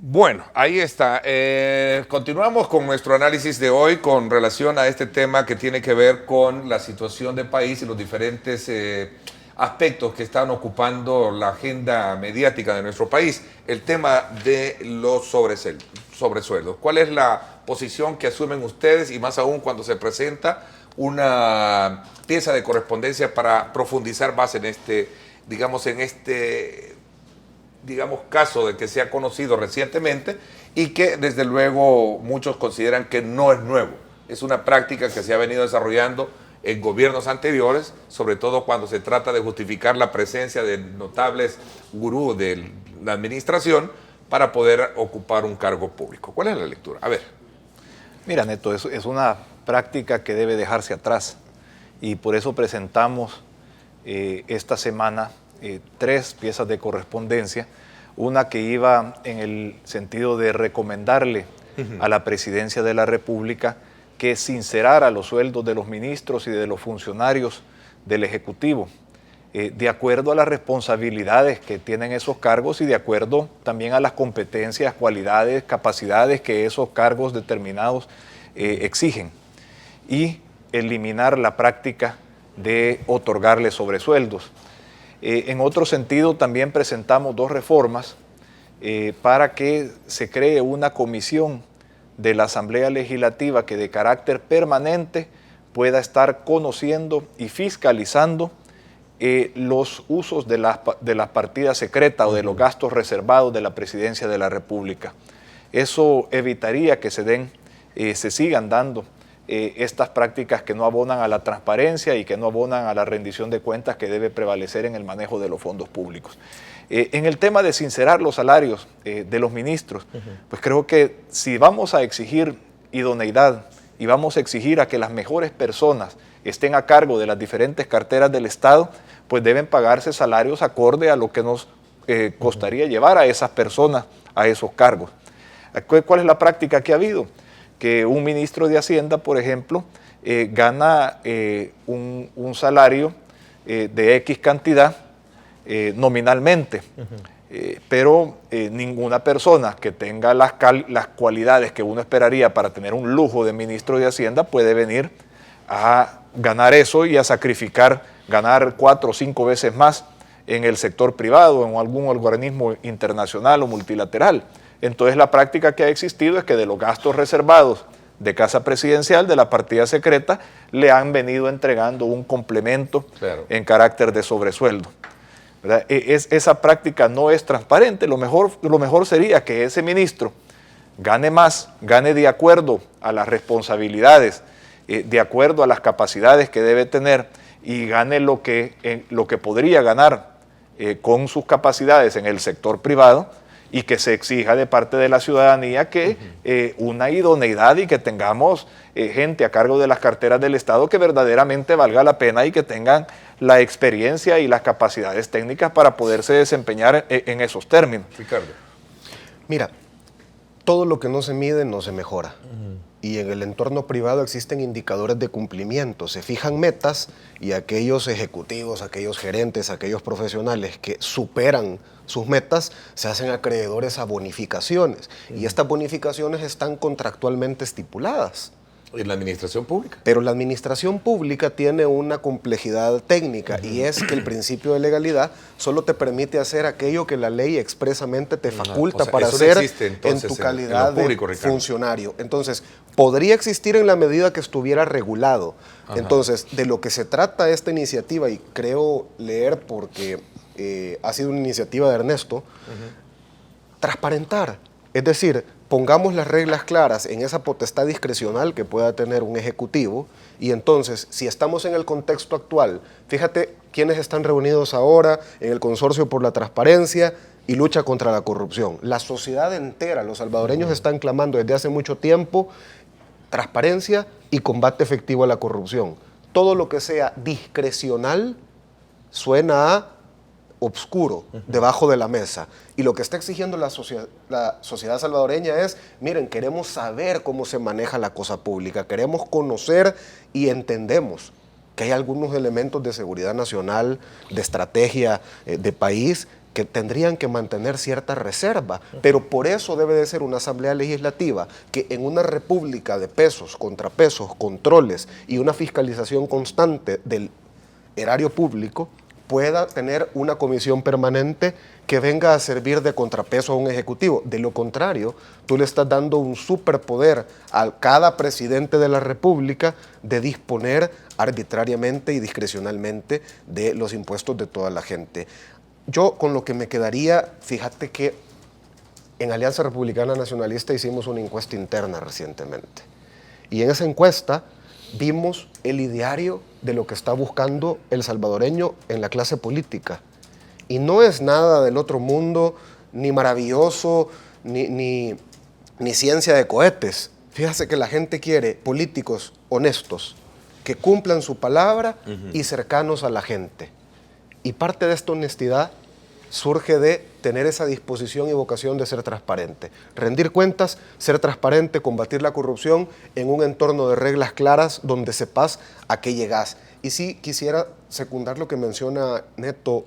Bueno, ahí está. Continuamos con nuestro análisis de hoy con relación a este tema que tiene que ver con la situación del país y los diferentes aspectos que están ocupando la agenda mediática de nuestro país. El tema de los sobresueldos. ¿Cuál es la posición que asumen ustedes y más aún cuando se presenta una pieza de correspondencia para profundizar más en este caso de que se ha conocido recientemente y que desde luego muchos consideran que no es nuevo? Es una práctica que se ha venido desarrollando en gobiernos anteriores, sobre todo cuando se trata de justificar la presencia de notables gurús de la administración para poder ocupar un cargo público. ¿Cuál es la lectura? A ver. Mira, Neto, es una práctica que debe dejarse atrás y por eso presentamos esta semana 3 piezas de correspondencia, una que iba en el sentido de recomendarle a la Presidencia de la República que sincerara los sueldos de los ministros y de los funcionarios del Ejecutivo, de acuerdo a las responsabilidades que tienen esos cargos y de acuerdo también a las competencias, cualidades, capacidades que esos cargos determinados exigen, y eliminar la práctica de otorgarle sobresueldos. En otro sentido, también presentamos 2 reformas para que se cree una comisión de la Asamblea Legislativa que de carácter permanente pueda estar conociendo y fiscalizando los usos de las partidas secretas o de los gastos reservados de la Presidencia de la República. Eso evitaría que se sigan dando estas prácticas que no abonan a la transparencia y que no abonan a la rendición de cuentas que debe prevalecer en el manejo de los fondos públicos. En el tema de sincerar los salarios de los ministros, pues creo que si vamos a exigir idoneidad y vamos a exigir a que las mejores personas estén a cargo de las diferentes carteras del Estado, pues deben pagarse salarios acorde a lo que nos costaría llevar a esas personas a esos cargos. ¿Cuál es la práctica que ha habido? Que un ministro de Hacienda, por ejemplo, gana un salario de X cantidad nominalmente, pero ninguna persona que tenga las cualidades que uno esperaría para tener un lujo de ministro de Hacienda puede venir a ganar eso y a sacrificar ganar 4 o 5 veces más en el sector privado, en algún organismo internacional o multilateral. Entonces la práctica que ha existido es que de los gastos reservados de Casa Presidencial, de la partida secreta, le han venido entregando un complemento en carácter de sobresueldo. ¿Verdad? Esa práctica no es transparente. Lo mejor sería que ese ministro gane más, gane de acuerdo a las responsabilidades, de acuerdo a las capacidades que debe tener y gane lo que podría ganar con sus capacidades en el sector privado, y que se exija de parte de la ciudadanía que una idoneidad y que tengamos gente a cargo de las carteras del Estado que verdaderamente valga la pena y que tengan la experiencia y las capacidades técnicas para poderse desempeñar en esos términos. Ricardo. Mira, todo lo que no se mide no se mejora. y en el entorno privado existen indicadores de cumplimiento. Se fijan metas y aquellos ejecutivos, aquellos gerentes, aquellos profesionales que superan sus metas se hacen acreedores a bonificaciones. Y estas bonificaciones están contractualmente estipuladas. ¿En la administración pública? Pero la administración pública tiene una complejidad técnica y es que el principio de legalidad solo te permite hacer aquello que la ley expresamente te faculta para hacer en tu calidad de funcionario. Entonces, podría existir en la medida que estuviera regulado. Entonces, de lo que se trata esta iniciativa, y creo leer porque ha sido una iniciativa de Ernesto, transparentar. Es decir, pongamos las reglas claras en esa potestad discrecional que pueda tener un ejecutivo y entonces, si estamos en el contexto actual, fíjate quiénes están reunidos ahora en el Consorcio por la Transparencia y Lucha contra la Corrupción. La sociedad entera, los salvadoreños están clamando desde hace mucho tiempo transparencia y combate efectivo a la corrupción. Todo lo que sea discrecional suena a obscuro, debajo de la mesa. Y lo que está exigiendo la sociedad salvadoreña es, miren, queremos saber cómo se maneja la cosa pública, queremos conocer y entendemos que hay algunos elementos de seguridad nacional, de estrategia de país, que tendrían que mantener cierta reserva, pero por eso debe de ser una asamblea legislativa que en una república de pesos, contrapesos, controles y una fiscalización constante del erario público, pueda tener una comisión permanente que venga a servir de contrapeso a un ejecutivo. De lo contrario, tú le estás dando un superpoder a cada presidente de la República de disponer arbitrariamente y discrecionalmente de los impuestos de toda la gente. Yo con lo que me quedaría, fíjate que en Alianza Republicana Nacionalista hicimos una encuesta interna recientemente. Y en esa encuesta vimos el ideario de lo que está buscando el salvadoreño en la clase política. Y no es nada del otro mundo, ni maravilloso, ni ciencia de cohetes. Fíjate que la gente quiere políticos honestos, que cumplan su palabra y cercanos a la gente. Y parte de esta honestidad surge de tener esa disposición y vocación de ser transparente. Rendir cuentas, ser transparente, combatir la corrupción en un entorno de reglas claras donde sepas a qué llegas. Y sí quisiera secundar lo que menciona Neto,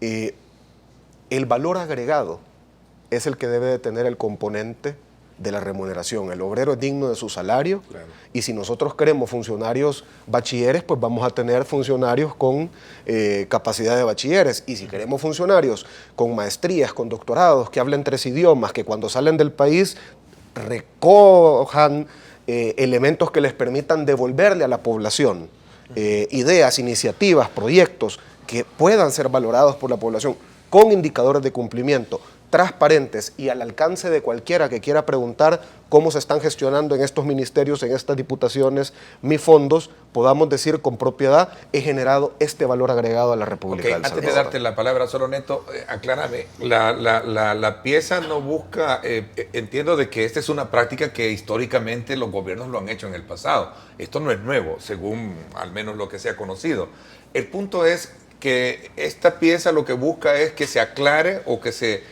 el valor agregado es el que debe de tener el componente de la remuneración. El obrero es digno de su salario, claro. Y si nosotros queremos funcionarios bachilleres, pues vamos a tener funcionarios con capacidad de bachilleres. Y si queremos funcionarios con maestrías, con doctorados, que hablen 3 idiomas, que cuando salen del país recojan elementos que les permitan devolverle a la población ideas, iniciativas, proyectos que puedan ser valorados por la población con indicadores de cumplimiento transparentes y al alcance de cualquiera que quiera preguntar cómo se están gestionando en estos ministerios, en estas diputaciones, mis fondos, podamos decir con propiedad, he generado este valor agregado a la República del Salvador. Antes de darte la palabra, solo Neto, aclárame, la pieza no busca, entiendo de que esta es una práctica que históricamente los gobiernos lo han hecho en el pasado. Esto no es nuevo, según al menos lo que se ha conocido. El punto es que esta pieza lo que busca es que se aclare o que se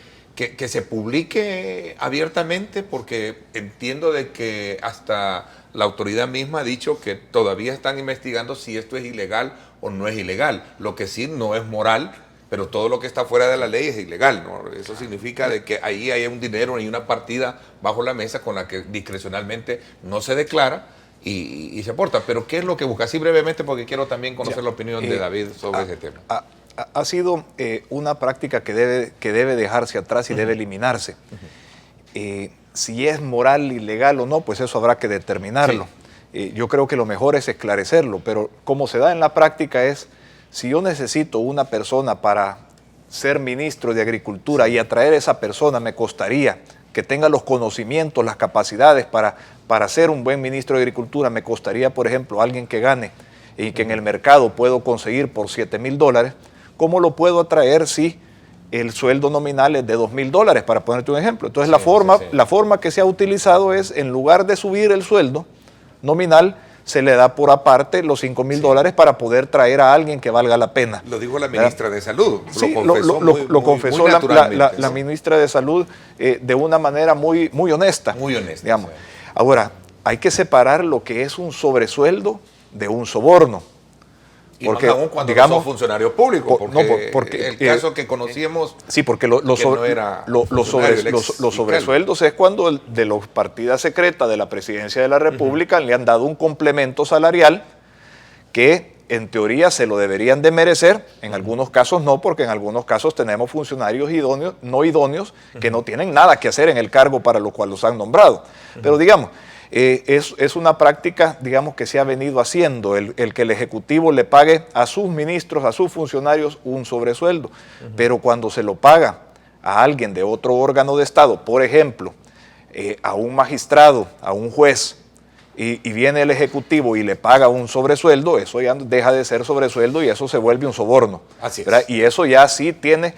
publique abiertamente, porque entiendo de que hasta la autoridad misma ha dicho que todavía están investigando si esto es ilegal o no es ilegal. Lo que sí no es moral, pero todo lo que está fuera de la ley es ilegal, ¿no? Eso significa de que ahí hay un dinero y una partida bajo la mesa con la que discrecionalmente no se declara y se aporta. Pero ¿qué es lo que busca? Así brevemente, porque quiero también conocer la opinión de David sobre ese tema. Ha sido una práctica que debe dejarse atrás y debe eliminarse. Si es moral, ilegal o no, pues eso habrá que determinarlo. Sí. Yo creo que lo mejor es esclarecerlo, pero como se da en la práctica es, si yo necesito una persona para ser ministro de Agricultura y atraer a esa persona, me costaría que tenga los conocimientos, las capacidades para ser un buen ministro de Agricultura, me costaría, por ejemplo, alguien que gane y que en el mercado puedo conseguir por $7,000, ¿cómo lo puedo atraer si el sueldo nominal es de $2,000, para ponerte un ejemplo? Entonces la forma que se ha utilizado es, en lugar de subir el sueldo nominal, se le da por aparte los $5,000 para poder traer a alguien que valga la pena. Lo dijo la ministra de Salud. Sí, lo confesó la ministra de Salud de una manera muy honesta. Muy honesta. Digamos. Ahora, hay que separar lo que es un sobresueldo de un soborno. Y porque, más aún cuando no son funcionarios públicos, porque el caso que conocíamos sí, porque los sobresueldos es cuando de las partidas secretas de la Presidencia de la República le han dado un complemento salarial que en teoría se lo deberían de merecer, en algunos casos no, porque en algunos casos tenemos funcionarios no idóneos que no tienen nada que hacer en el cargo para lo cual los han nombrado. Pero digamos, es una práctica, digamos, que se ha venido haciendo, el que el Ejecutivo le pague a sus ministros, a sus funcionarios un sobresueldo, pero cuando se lo paga a alguien de otro órgano de Estado, por ejemplo, a un magistrado, a un juez, y viene el Ejecutivo y le paga un sobresueldo, eso ya deja de ser sobresueldo y eso se vuelve un soborno. Así es. Y eso ya sí tiene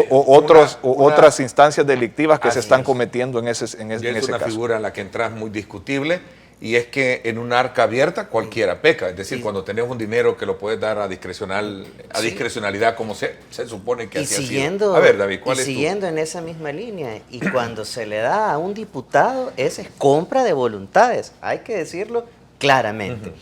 otras instancias delictivas que se están cometiendo en ese caso. Es una figura en la que entras muy discutible, y es que en un arca abierta cualquiera peca. Es decir, cuando tenés un dinero que lo puedes dar a discrecionalidad, como se supone que así ha sido. A ver, David, ¿cuál es siguiendo en esa misma línea, y cuando se le da a un diputado, esa es compra de voluntades, hay que decirlo claramente.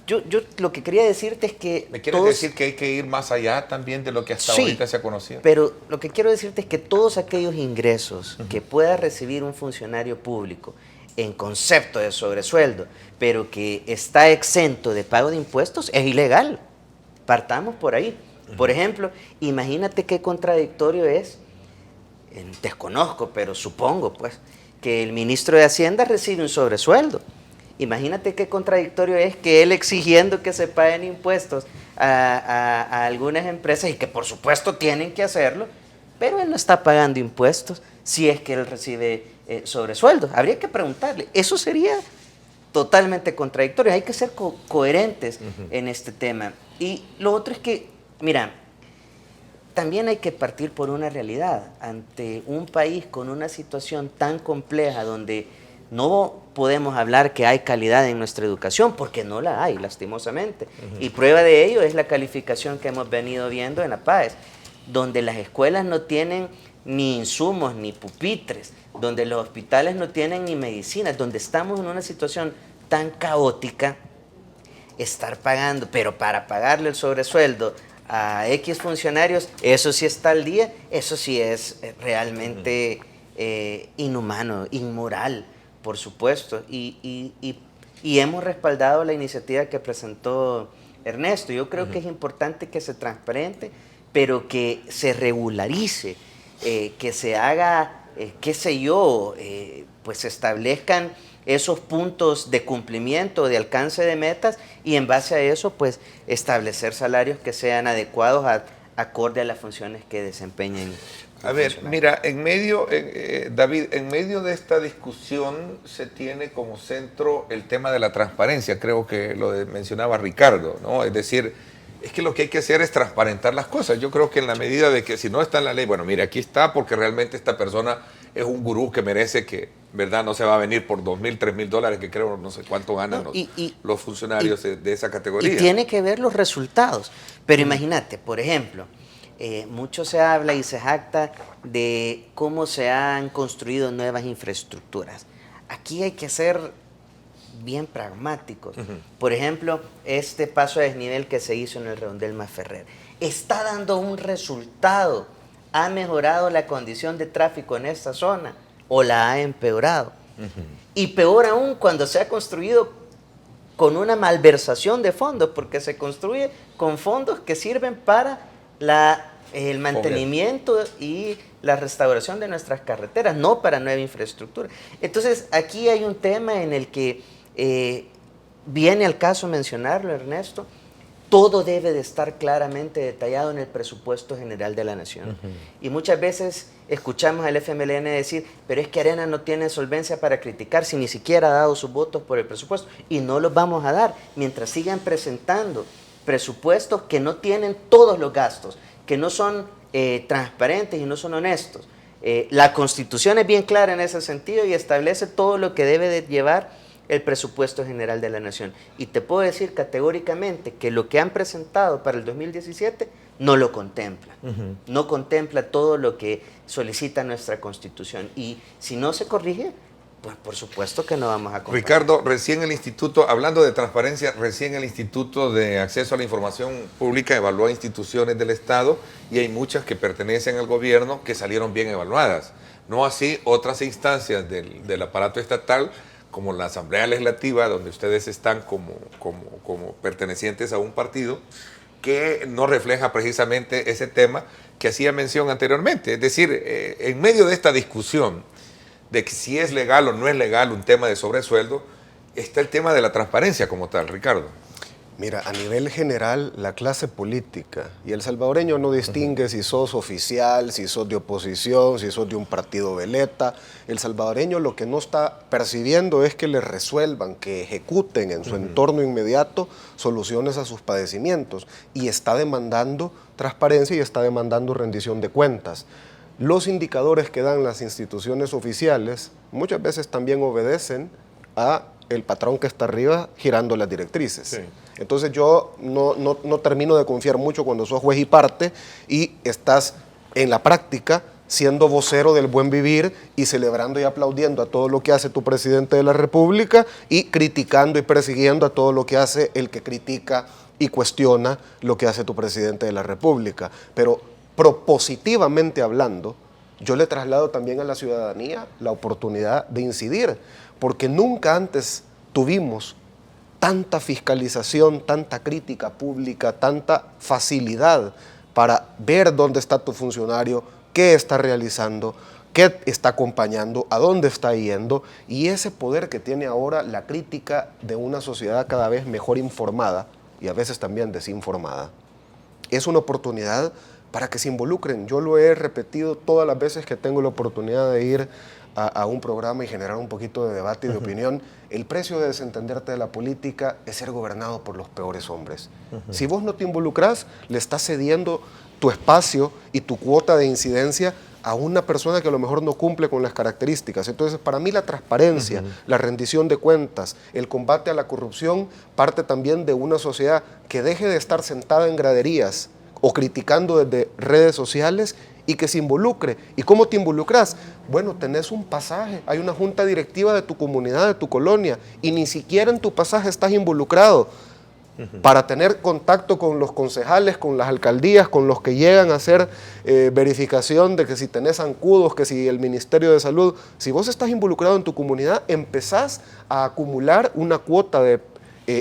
Yo lo que quería decirte es que... ¿Me quieres decir que hay que ir más allá también de lo que hasta ahorita se ha conocido? Pero lo que quiero decirte es que todos aquellos ingresos que pueda recibir un funcionario público en concepto de sobresueldo, pero que está exento de pago de impuestos, es ilegal. Partamos por ahí. Por ejemplo, imagínate qué contradictorio es, desconozco, pero supongo pues, que el ministro de Hacienda recibe un sobresueldo. Imagínate qué contradictorio es que él exigiendo que se paguen impuestos a algunas empresas, y que por supuesto tienen que hacerlo, pero él no está pagando impuestos si es que él recibe sobresueldos. Habría que preguntarle. Eso sería totalmente contradictorio. Hay que ser coherentes en este tema. Y lo otro es que, mira, también hay que partir por una realidad. Ante un país con una situación tan compleja, donde no podemos hablar que hay calidad en nuestra educación, porque no la hay, lastimosamente. Y prueba de ello es la calificación que hemos venido viendo en la PAES, donde las escuelas no tienen ni insumos, ni pupitres, donde los hospitales no tienen ni medicinas, donde estamos en una situación tan caótica, estar pagando, pero para pagarle el sobresueldo a X funcionarios, eso sí está al día, eso sí es realmente inhumano, inmoral, por supuesto, y hemos respaldado la iniciativa que presentó Ernesto. Yo creo que es importante que se transparente, pero que se regularice, que se haga, qué sé yo, pues se establezcan esos puntos de cumplimiento, de alcance de metas, y en base a eso, pues establecer salarios que sean adecuados acorde a las funciones que desempeñen. A ver, mira, en medio, David, en medio de esta discusión se tiene como centro el tema de la transparencia, creo que lo mencionaba Ricardo, ¿no? Es decir, es que lo que hay que hacer es transparentar las cosas. Yo creo que en la medida de que si no está en la ley, bueno, mira, aquí está porque realmente esta persona es un gurú que merece que, ¿verdad? No se va a venir por $2,000, $3,000, que creo no sé cuánto ganan los funcionarios de esa categoría. Y tiene que ver los resultados. Pero imagínate, por ejemplo, mucho se habla y se jacta de cómo se han construido nuevas infraestructuras. Aquí hay que ser bien pragmáticos. Por ejemplo, este paso a desnivel que se hizo en el Redondel Masferrer está dando un resultado. ¿Ha mejorado la condición de tráfico en esta zona o la ha empeorado? Y peor aún, cuando se ha construido con una malversación de fondos, porque se construye con fondos que sirven para el mantenimiento y la restauración de nuestras carreteras, no para nueva infraestructura. Entonces, aquí hay un tema en el que viene al caso mencionarlo, Ernesto. Todo debe de estar claramente detallado en el presupuesto general de la Nación. Y muchas veces escuchamos al FMLN decir, pero es que Arena no tiene solvencia para criticar si ni siquiera ha dado sus votos por el presupuesto. Y no los vamos a dar mientras sigan presentando presupuestos que no tienen todos los gastos, que no son transparentes y no son honestos. La Constitución es bien clara en ese sentido y establece todo lo que debe de llevar el presupuesto general de la Nación. Y te puedo decir categóricamente que lo que han presentado para el 2017 no lo contempla. No contempla todo lo que solicita nuestra Constitución. Y si no se corrige, Pues por supuesto que no vamos a acompañar. Ricardo, recién el instituto, hablando de transparencia, recién el Instituto de Acceso a la Información Pública evaluó instituciones del Estado y hay muchas que pertenecen al gobierno que salieron bien evaluadas. No así otras instancias del aparato estatal, como la Asamblea Legislativa, donde ustedes están como pertenecientes a un partido, que no refleja precisamente ese tema que hacía mención anteriormente. Es decir, en medio de esta discusión de que si es legal o no es legal un tema de sobresueldo, está el tema de la transparencia como tal, Ricardo. Mira, a nivel general, la clase política y el salvadoreño no distingue si sos oficial, si sos de oposición, si sos de un partido veleta. El salvadoreño lo que no está percibiendo es que le resuelvan, que ejecuten en su entorno inmediato soluciones a sus padecimientos, y está demandando transparencia y está demandando rendición de cuentas. Los indicadores que dan las instituciones oficiales muchas veces también obedecen a el patrón que está arriba girando las directrices. Sí. Entonces yo no termino de confiar mucho cuando sos juez y parte y estás en la práctica siendo vocero del buen vivir y celebrando y aplaudiendo a todo lo que hace tu presidente de la República y criticando y persiguiendo a todo lo que hace el que critica y cuestiona lo que hace tu presidente de la República. Pero propositivamente hablando, yo le traslado también a la ciudadanía la oportunidad de incidir, porque nunca antes tuvimos tanta fiscalización, tanta crítica pública, tanta facilidad para ver dónde está tu funcionario, qué está realizando, qué está acompañando, a dónde está yendo, y ese poder que tiene ahora la crítica de una sociedad cada vez mejor informada y a veces también desinformada. Es una oportunidad para que se involucren. Yo lo he repetido todas las veces que tengo la oportunidad de ir a un programa y generar un poquito de debate y de opinión. El precio de desentenderte de la política es ser gobernado por los peores hombres. Si vos no te involucras, le estás cediendo tu espacio y tu cuota de incidencia a una persona que a lo mejor no cumple con las características. Entonces, para mí la transparencia, la rendición de cuentas, el combate a la corrupción, parte también de una sociedad que deje de estar sentada en graderías o criticando desde redes sociales y que se involucre. ¿Y cómo te involucras? Bueno, tenés un pasaje, hay una junta directiva de tu comunidad, de tu colonia, y ni siquiera en tu pasaje estás involucrado para tener contacto con los concejales, con las alcaldías, con los que llegan a hacer verificación de que si tenés zancudos, que si el Ministerio de Salud. Si vos estás involucrado en tu comunidad, empezás a acumular una cuota de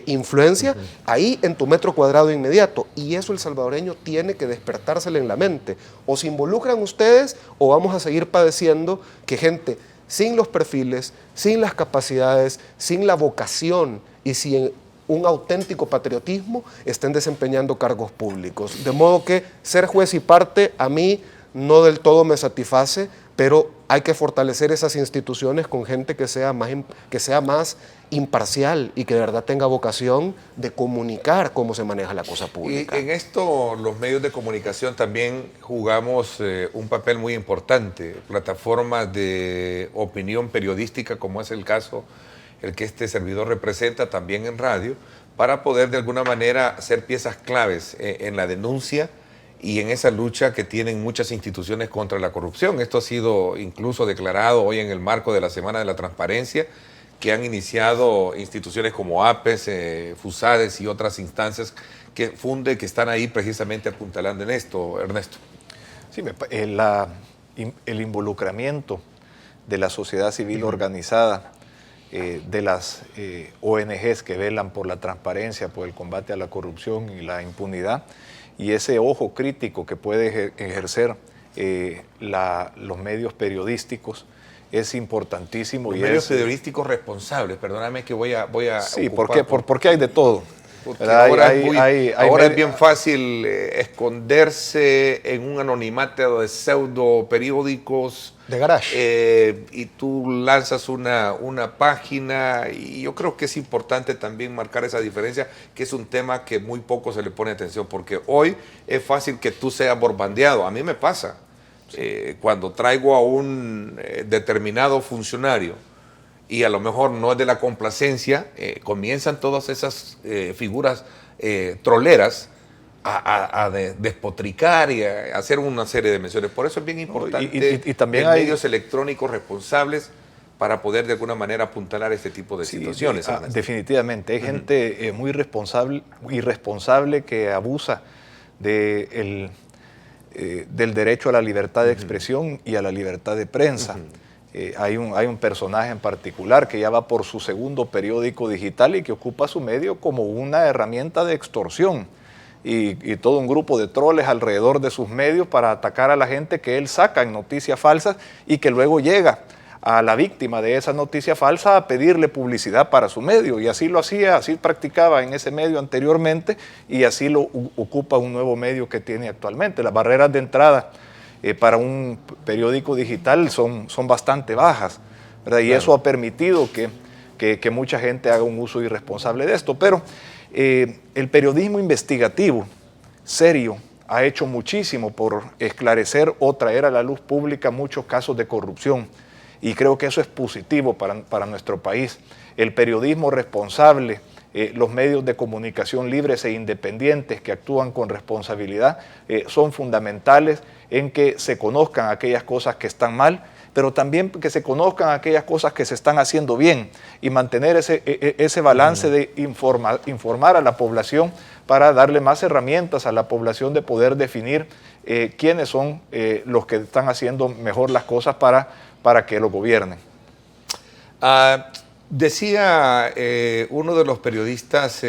influencia ahí en tu metro cuadrado inmediato, y eso el salvadoreño tiene que despertársele en la mente. O se involucran ustedes o vamos a seguir padeciendo que gente sin los perfiles, sin las capacidades, sin la vocación y sin un auténtico patriotismo estén desempeñando cargos públicos. De modo que ser juez y parte a mí no del todo me satisface, pero hay que fortalecer esas instituciones con gente que sea más imparcial y que de verdad tenga vocación de comunicar cómo se maneja la cosa pública. Y en esto los medios de comunicación también jugamos un papel muy importante, plataformas de opinión periodística como es el caso, el que este servidor representa también en radio, para poder de alguna manera ser piezas claves en la denuncia y en esa lucha que tienen muchas instituciones contra la corrupción. Esto ha sido incluso declarado hoy en el marco de la Semana de la Transparencia, que han iniciado instituciones como APES, FUSADES y otras instancias que están ahí precisamente apuntalando en esto, Ernesto. Sí, el involucramiento de la sociedad civil organizada, de las ONGs que velan por la transparencia, por el combate a la corrupción y la impunidad, y ese ojo crítico que puede ejercer los medios periodísticos es importantísimo. Los medios periodísticos responsables, perdóname que voy a sí, porque hay de todo. Porque ahora es bien fácil esconderse en un anonimato de pseudo periódicos de garage, y tú lanzas una página, y yo creo que es importante también marcar esa diferencia, que es un tema que muy poco se le pone atención, porque hoy es fácil que tú seas borbandeado. A mí me pasa, cuando traigo a un determinado funcionario y a lo mejor no es de la complacencia, comienzan todas esas figuras troleras a despotricar y a hacer una serie de menciones. Por eso es bien importante y también medios electrónicos responsables para poder de alguna manera apuntalar este tipo de situaciones. Definitivamente, hay gente muy irresponsable que abusa del derecho a la libertad de expresión y a la libertad de prensa. Hay un personaje en particular que ya va por su segundo periódico digital y que ocupa su medio como una herramienta de extorsión y todo un grupo de troles alrededor de sus medios para atacar a la gente que él saca en noticias falsas y que luego llega a la víctima de esa noticia falsa a pedirle publicidad para su medio, y así lo hacía, así practicaba en ese medio anteriormente y así lo ocupa un nuevo medio que tiene actualmente. Las barreras de entrada para un periódico digital son bastante bajas, ¿verdad? Y eso ha permitido que mucha gente haga un uso irresponsable de esto, pero el periodismo investigativo serio ha hecho muchísimo por esclarecer o traer a la luz pública muchos casos de corrupción. Y creo que eso es positivo para nuestro país. El periodismo responsable, los medios de comunicación libres e independientes que actúan con responsabilidad son fundamentales en que se conozcan aquellas cosas que están mal, pero también que se conozcan aquellas cosas que se están haciendo bien y mantener ese balance de informar a la población para darle más herramientas a la población de poder definir quiénes son los que están haciendo mejor las cosas para que lo gobiernen. Decía uno de los periodistas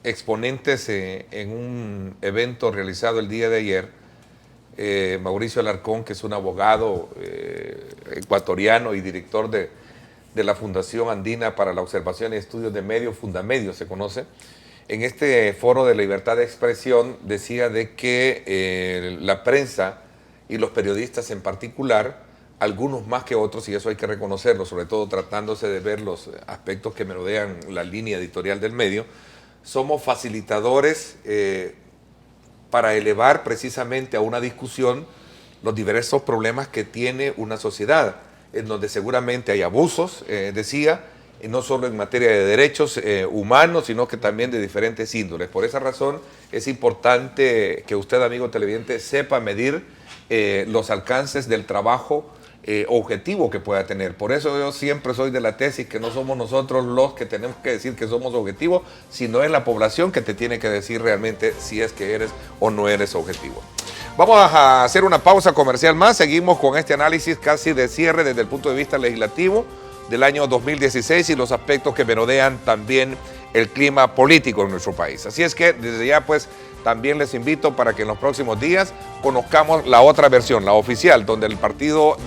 exponentes en un evento realizado el día de ayer, Mauricio Alarcón, que es un abogado ecuatoriano y director de la Fundación Andina para la Observación y Estudios de Medios, Fundamedios se conoce. En este foro de libertad de expresión decía de que la prensa y los periodistas en particular, algunos más que otros, y eso hay que reconocerlo, sobre todo tratándose de ver los aspectos que merodean la línea editorial del medio, somos facilitadores para elevar precisamente a una discusión los diversos problemas que tiene una sociedad, en donde seguramente hay abusos, decía, y no solo en materia de derechos humanos, sino que también de diferentes índoles. Por esa razón es importante que usted, amigo televidente, sepa medir los alcances del trabajo objetivo que pueda tener. Por eso yo siempre soy de la tesis que no somos nosotros los que tenemos que decir que somos objetivos, sino es la población que te tiene que decir realmente si es que eres o no eres objetivo. Vamos a hacer una pausa comercial más. Seguimos con este análisis casi de cierre desde el punto de vista legislativo del año 2016 y los aspectos que merodean también el clima político en nuestro país. Así es que desde ya pues también les invito para que en los próximos días conozcamos la otra versión, la oficial, donde el partido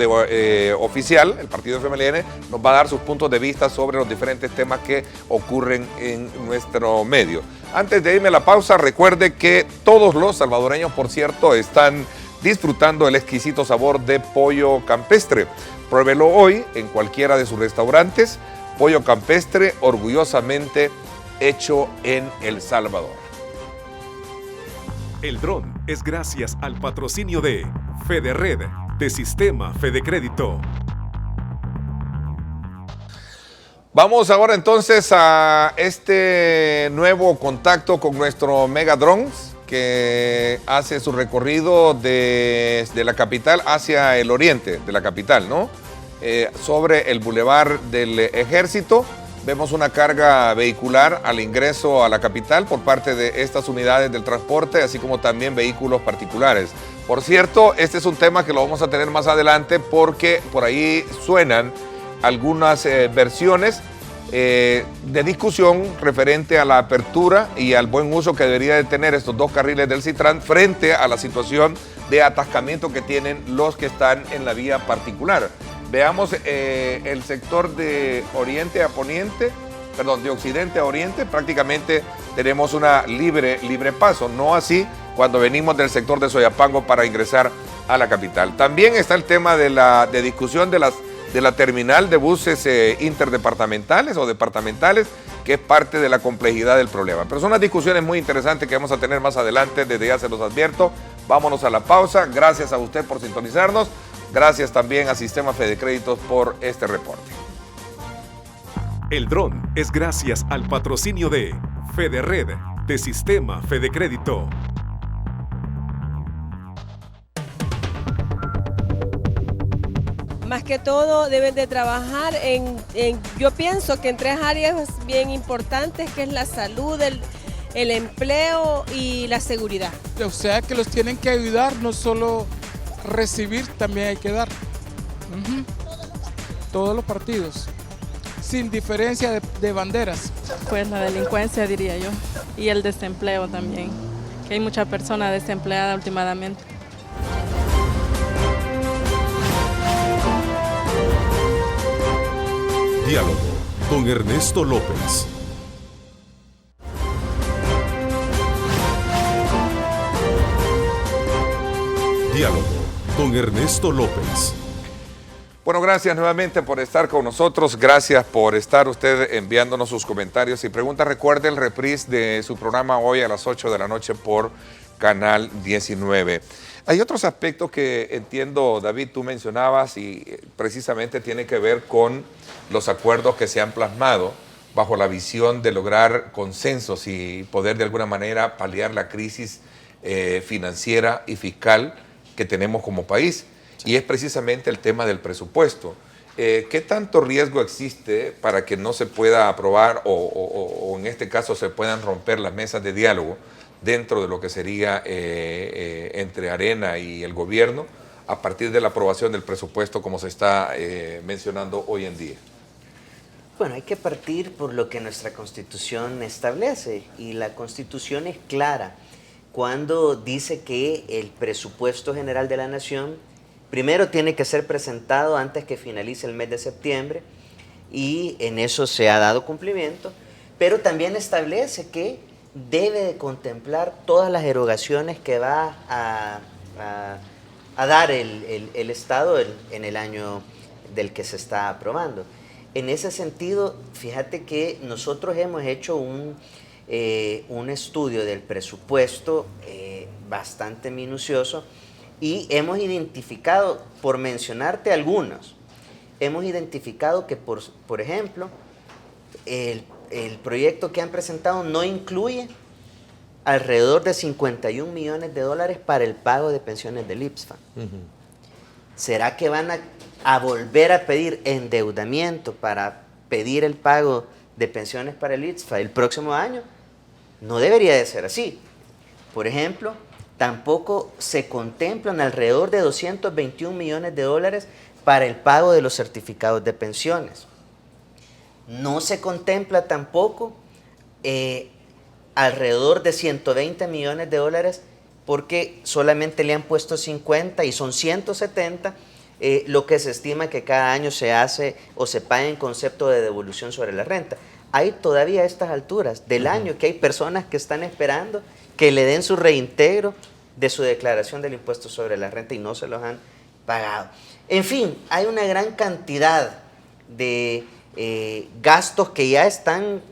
oficial, el partido FMLN, nos va a dar sus puntos de vista sobre los diferentes temas que ocurren en nuestro medio. Antes de irme a la pausa, recuerde que todos los salvadoreños, por cierto, están disfrutando el exquisito sabor de pollo campestre. Pruébelo hoy en cualquiera de sus restaurantes. Pollo campestre, orgullosamente hecho en El Salvador. El dron es gracias al patrocinio de Federred, de Sistema Fedecrédito. Vamos ahora entonces a este nuevo contacto con nuestro Mega Drones, que hace su recorrido desde la capital hacia el oriente de la capital, ¿no? Sobre el Boulevard del Ejército. Vemos una carga vehicular al ingreso a la capital por parte de estas unidades del transporte, así como también vehículos particulares. Por cierto, este es un tema que lo vamos a tener más adelante porque por ahí suenan algunas versiones de discusión referente a la apertura y al buen uso que debería de tener estos dos carriles del Citran frente a la situación de atascamiento que tienen los que están en la vía particular. Veamos el sector de oriente a poniente, perdón, de occidente a oriente, prácticamente tenemos una libre paso, no así cuando venimos del sector de Soyapango para ingresar a la capital. También está el tema de discusión de la terminal de buses interdepartamentales o departamentales, que es parte de la complejidad del problema. Pero son unas discusiones muy interesantes que vamos a tener más adelante, desde ya se los advierto. Vámonos a la pausa. Gracias a usted por sintonizarnos. Gracias también a Sistema Fedecréditos por este reporte. El dron es gracias al patrocinio de Federred, de Sistema Fedecrédito. Más que todo deben de trabajar yo pienso que en 3 áreas bien importantes, que es la salud, el empleo y la seguridad. O sea que los tienen que ayudar, no solo recibir, también hay que dar. Todos los partidos, sin diferencia de banderas. Pues la delincuencia, diría yo, y el desempleo también, que hay muchas personas desempleadas últimamente. Diálogo con Ernesto López. Diálogo con Ernesto López. Bueno, gracias nuevamente por estar con nosotros. Gracias por estar usted enviándonos sus comentarios y preguntas. Recuerde el reprise de su programa hoy a las 8 de la noche por Canal 19. Hay otros aspectos que entiendo, David, tú mencionabas y precisamente tiene que ver con los acuerdos que se han plasmado bajo la visión de lograr consensos y poder de alguna manera paliar la crisis financiera y fiscal que tenemos como país. Y es precisamente el tema del presupuesto. ¿Qué tanto riesgo existe para que no se pueda aprobar o en este caso se puedan romper las mesas de diálogo dentro de lo que sería entre Arena y el gobierno a partir de la aprobación del presupuesto como se está mencionando hoy en día? Bueno, hay que partir por lo que nuestra Constitución establece y la Constitución es clara cuando dice que el presupuesto general de la Nación primero tiene que ser presentado antes que finalice el mes de septiembre y en eso se ha dado cumplimiento, pero también establece que debe de contemplar todas las erogaciones que va a dar el Estado en el año del que se está aprobando. En ese sentido, fíjate que nosotros hemos hecho un estudio del presupuesto bastante minucioso y hemos identificado, por mencionarte algunos, hemos identificado que, por ejemplo, el proyecto que han presentado no incluye alrededor de 51 millones de dólares para el pago de pensiones del IPSFA. ¿Será que van a volver a pedir endeudamiento para pedir el pago de pensiones para el IPSFA el próximo año? No debería de ser así. Por ejemplo, tampoco se contemplan alrededor de 221 millones de dólares para el pago de los certificados de pensiones. No se contempla tampoco alrededor de 120 millones de dólares porque solamente le han puesto 50 y son 170 lo que se estima que cada año se hace o se paga en concepto de devolución sobre la renta. Hay todavía a estas alturas del año que hay personas que están esperando que le den su reintegro de su declaración del impuesto sobre la renta y no se los han pagado. En fin, hay una gran cantidad de gastos que ya están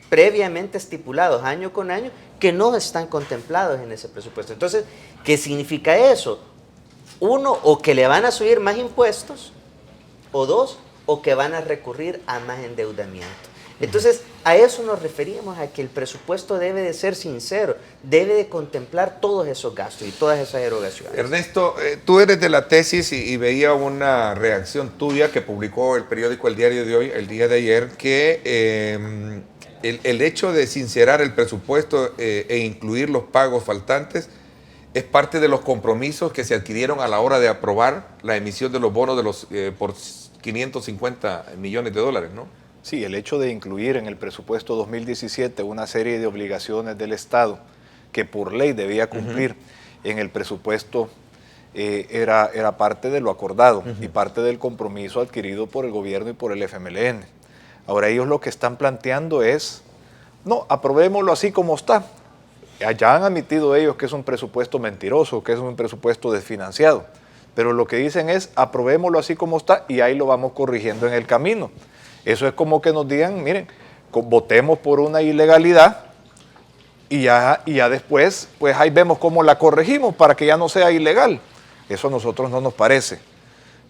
previamente estipulados año con año que no están contemplados en ese presupuesto. Entonces, ¿qué significa eso? Uno, o que le van a subir más impuestos, o dos, o que van a recurrir a más endeudamiento. Entonces, a eso nos referimos, a que el presupuesto debe de ser sincero, debe de contemplar todos esos gastos y todas esas erogaciones. Ernesto, tú eres de la tesis y veía una reacción tuya que publicó el periódico El Diario de Hoy, el día de ayer, que el hecho de sincerar el presupuesto e incluir los pagos faltantes es parte de los compromisos que se adquirieron a la hora de aprobar la emisión de los bonos de los por 550 millones de dólares, ¿no? Sí, el hecho de incluir en el presupuesto 2017 una serie de obligaciones del Estado que por ley debía cumplir en el presupuesto era parte de lo acordado y parte del compromiso adquirido por el gobierno y por el FMLN. Ahora ellos lo que están planteando es, no, aprobémoslo así como está. Ya han admitido ellos que es un presupuesto mentiroso, que es un presupuesto desfinanciado, pero lo que dicen es, aprobémoslo así como está y ahí lo vamos corrigiendo en el camino. Eso es como que nos digan, miren, votemos por una ilegalidad y ya después, pues ahí vemos cómo la corregimos para que ya no sea ilegal. Eso a nosotros no nos parece,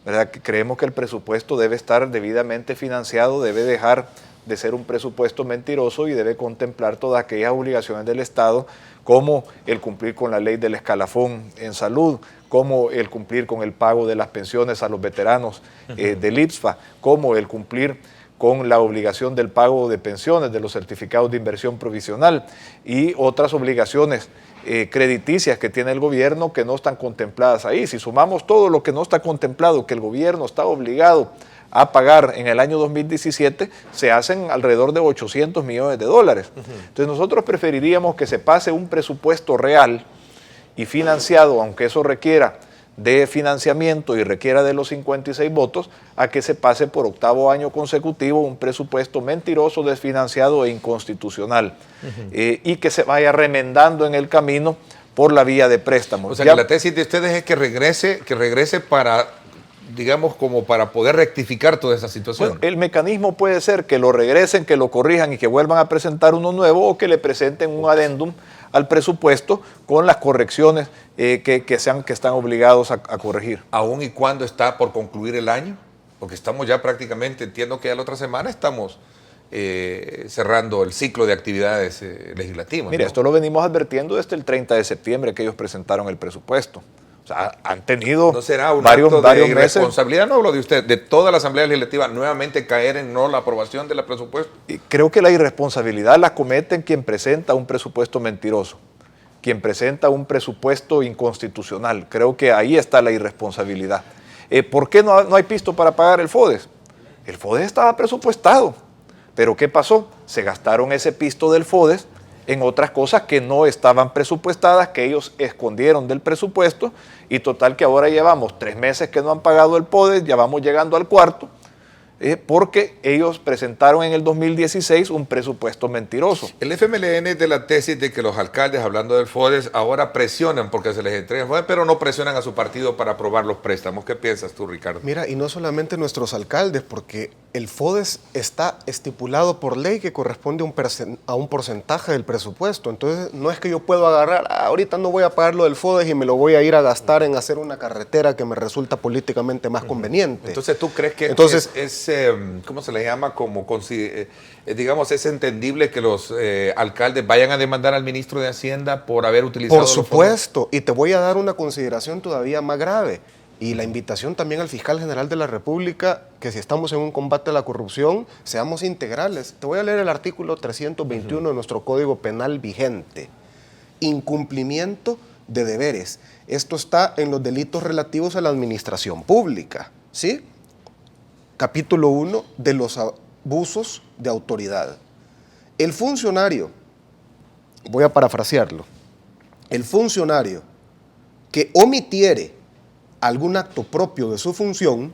¿verdad? Creemos que el presupuesto debe estar debidamente financiado, debe dejar de ser un presupuesto mentiroso y debe contemplar todas aquellas obligaciones del Estado, como el cumplir con la ley del escalafón en salud, como el cumplir con el pago de las pensiones a los veteranos del IPSFA, como el cumplir con la obligación del pago de pensiones, de los certificados de inversión provisional y otras obligaciones crediticias que tiene el gobierno que no están contempladas ahí. Si sumamos todo lo que no está contemplado, que el gobierno está obligado a pagar en el año 2017, se hacen alrededor de 800 millones de dólares. Entonces nosotros preferiríamos que se pase un presupuesto real y financiado, aunque eso requiera de financiamiento y requiera de los 56 votos, a que se pase por 8º año consecutivo un presupuesto mentiroso, desfinanciado e inconstitucional, y que se vaya remendando en el camino por la vía de préstamos. O sea, que la tesis de ustedes es que regrese para, digamos, como para poder rectificar toda esa situación. Bueno, el mecanismo puede ser que lo regresen, que lo corrijan y que vuelvan a presentar uno nuevo, o que le presenten un adendum al presupuesto con las correcciones que están obligados a corregir. ¿Aún y cuándo está por concluir el año? Porque estamos ya prácticamente, entiendo que ya la otra semana estamos cerrando el ciclo de actividades legislativas. Mire, ¿no? esto lo venimos advirtiendo desde el 30 de septiembre que ellos presentaron el presupuesto. O sea, han tenido ¿No será un varios acto de meses. irresponsabilidad? No hablo de usted, de toda la Asamblea Legislativa nuevamente caer en no la aprobación del presupuesto. Y creo que la irresponsabilidad la cometen quien presenta un presupuesto mentiroso, quien presenta un presupuesto inconstitucional. Creo que ahí está la irresponsabilidad. ¿Por qué no hay pisto para pagar el FODES? El FODES estaba presupuestado, pero ¿qué pasó? Se gastaron ese pisto del FODES en otras cosas que no estaban presupuestadas, que ellos escondieron del presupuesto, y total que ahora llevamos 3 meses que no han pagado el FODES, ya vamos llegando al 4º, porque ellos presentaron en el 2016 un presupuesto mentiroso. El FMLN es de la tesis de que los alcaldes, hablando del FODES, ahora presionan porque se les entrega el FODES, pero no presionan a su partido para aprobar los préstamos. ¿Qué piensas tú, Ricardo? Mira, y no solamente nuestros alcaldes, porque el FODES está estipulado por ley que corresponde a un porcentaje del presupuesto. Entonces, no es que yo puedo agarrar, ahorita no voy a pagar lo del FODES y me lo voy a ir a gastar en hacer una carretera que me resulta políticamente más conveniente. Entonces, ¿tú crees que es ¿cómo se le llama? Como, digamos, es entendible que los alcaldes vayan a demandar al ministro de Hacienda por haber utilizado Por supuesto, y te voy a dar una consideración todavía más grave, y la invitación también al fiscal general de la República, que si estamos en un combate a la corrupción, seamos integrales. Te voy a leer el artículo 321 de nuestro Código Penal vigente. Incumplimiento de deberes. Esto está en los delitos relativos a la administración pública, ¿sí? Capítulo 1 de los abusos de autoridad. El funcionario, voy a parafrasearlo, el funcionario que omitiere algún acto propio de su función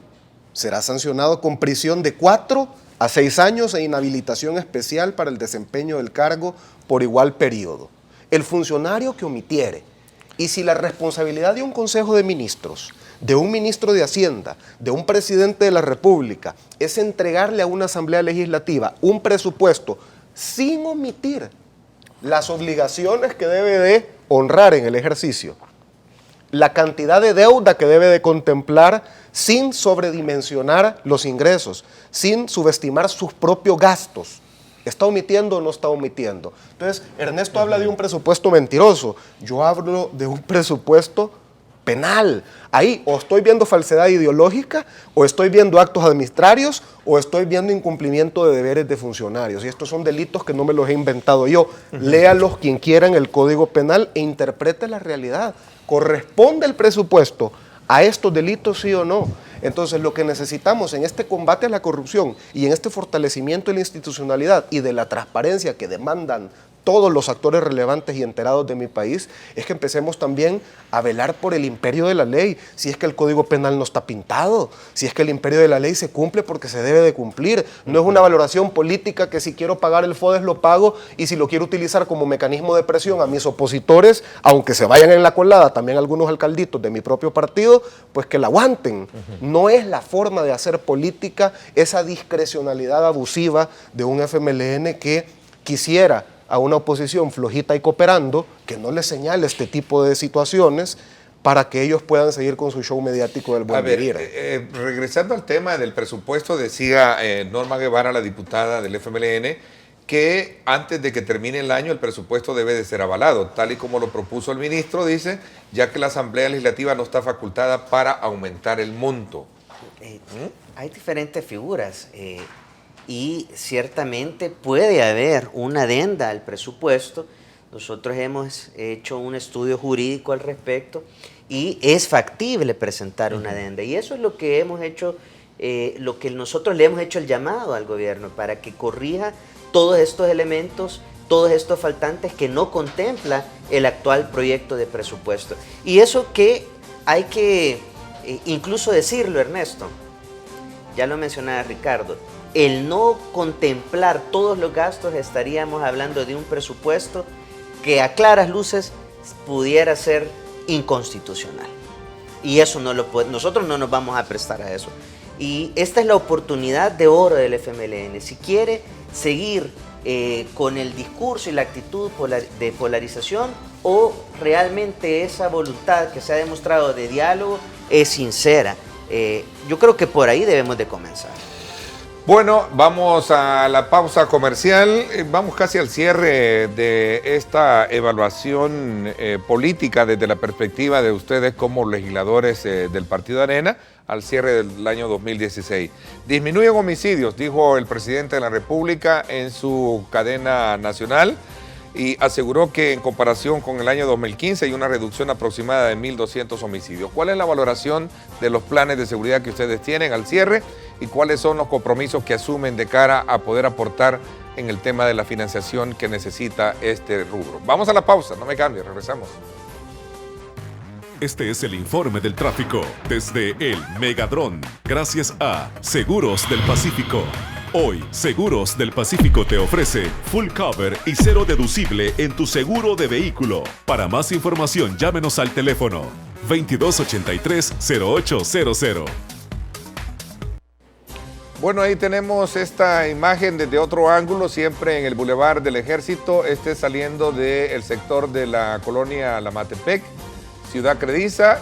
será sancionado con prisión de 4 a 6 años e inhabilitación especial para el desempeño del cargo por igual periodo. El funcionario que omitiere. Y si la responsabilidad de un Consejo de Ministros, de un ministro de Hacienda, de un presidente de la República, es entregarle a una Asamblea Legislativa un presupuesto sin omitir las obligaciones que debe de honrar en el ejercicio, la cantidad de deuda que debe de contemplar sin sobredimensionar los ingresos, sin subestimar sus propios gastos, ¿está omitiendo o no está omitiendo? Entonces, Ernesto habla de un presupuesto mentiroso, yo hablo de un presupuesto penal. Ahí o estoy viendo falsedad ideológica, o estoy viendo actos arbitrarios, o estoy viendo incumplimiento de deberes de funcionarios. Y estos son delitos que no me los he inventado yo. Léalos quien quiera en el Código Penal e interprete la realidad. ¿Corresponde el presupuesto a estos delitos, sí o no? Entonces, lo que necesitamos en este combate a la corrupción y en este fortalecimiento de la institucionalidad y de la transparencia que demandan todos los actores relevantes y enterados de mi país, es que empecemos también a velar por el imperio de la ley, si es que el Código Penal no está pintado, si es que el imperio de la ley se cumple porque se debe de cumplir. No es una valoración política que si quiero pagar el FODES lo pago, y si lo quiero utilizar como mecanismo de presión a mis opositores, aunque se vayan en la colada también algunos alcalditos de mi propio partido, pues que la aguanten. No es la forma de hacer política esa discrecionalidad abusiva de un FMLN que quisiera a una oposición flojita y cooperando, que no le señale este tipo de situaciones, para que ellos puedan seguir con su show mediático del buen vivir. Regresando al tema del presupuesto, decía Norma Guevara, la diputada del FMLN, que antes de que termine el año el presupuesto debe de ser avalado, tal y como lo propuso el ministro, dice, ya que la Asamblea Legislativa no está facultada para aumentar el monto. Hay diferentes figuras y ciertamente puede haber una adenda al presupuesto. Nosotros hemos hecho un estudio jurídico al respecto y es factible presentar una adenda. Y eso es lo que hemos hecho, lo que nosotros le hemos hecho el llamado al gobierno para que corrija todos estos elementos, todos estos faltantes que no contempla el actual proyecto de presupuesto. Y eso que hay que incluso decirlo, Ernesto, ya lo mencionaba Ricardo, el no contemplar todos los gastos estaríamos hablando de un presupuesto que a claras luces pudiera ser inconstitucional. Y eso no lo puede, nosotros no nos vamos a prestar a eso. Y esta es la oportunidad de oro del FMLN. Si quiere seguir con el discurso y la actitud de polarización, o realmente esa voluntad que se ha demostrado de diálogo es sincera. Yo creo que por ahí debemos de comenzar. Bueno, vamos a la pausa comercial, vamos casi al cierre de esta evaluación política desde la perspectiva de ustedes como legisladores del Partido Arena al cierre del año 2016. Disminuyen homicidios, dijo el presidente de la República en su cadena nacional, y aseguró que en comparación con el año 2015 hay una reducción aproximada de 1.200 homicidios. ¿Cuál es la valoración de los planes de seguridad que ustedes tienen al cierre y cuáles son los compromisos que asumen de cara a poder aportar en el tema de la financiación que necesita este rubro? Vamos a la pausa, no me cambie, regresamos. Este es el informe del tráfico desde el Megadrón, gracias a Seguros del Pacífico. Hoy, Seguros del Pacífico te ofrece full cover y cero deducible en tu seguro de vehículo. Para más información, llámenos al teléfono 2283-0800. Bueno, ahí tenemos esta imagen desde otro ángulo, siempre en el Boulevard del Ejército, saliendo del sector de la colonia Lamatepec, Ciudad Crediza,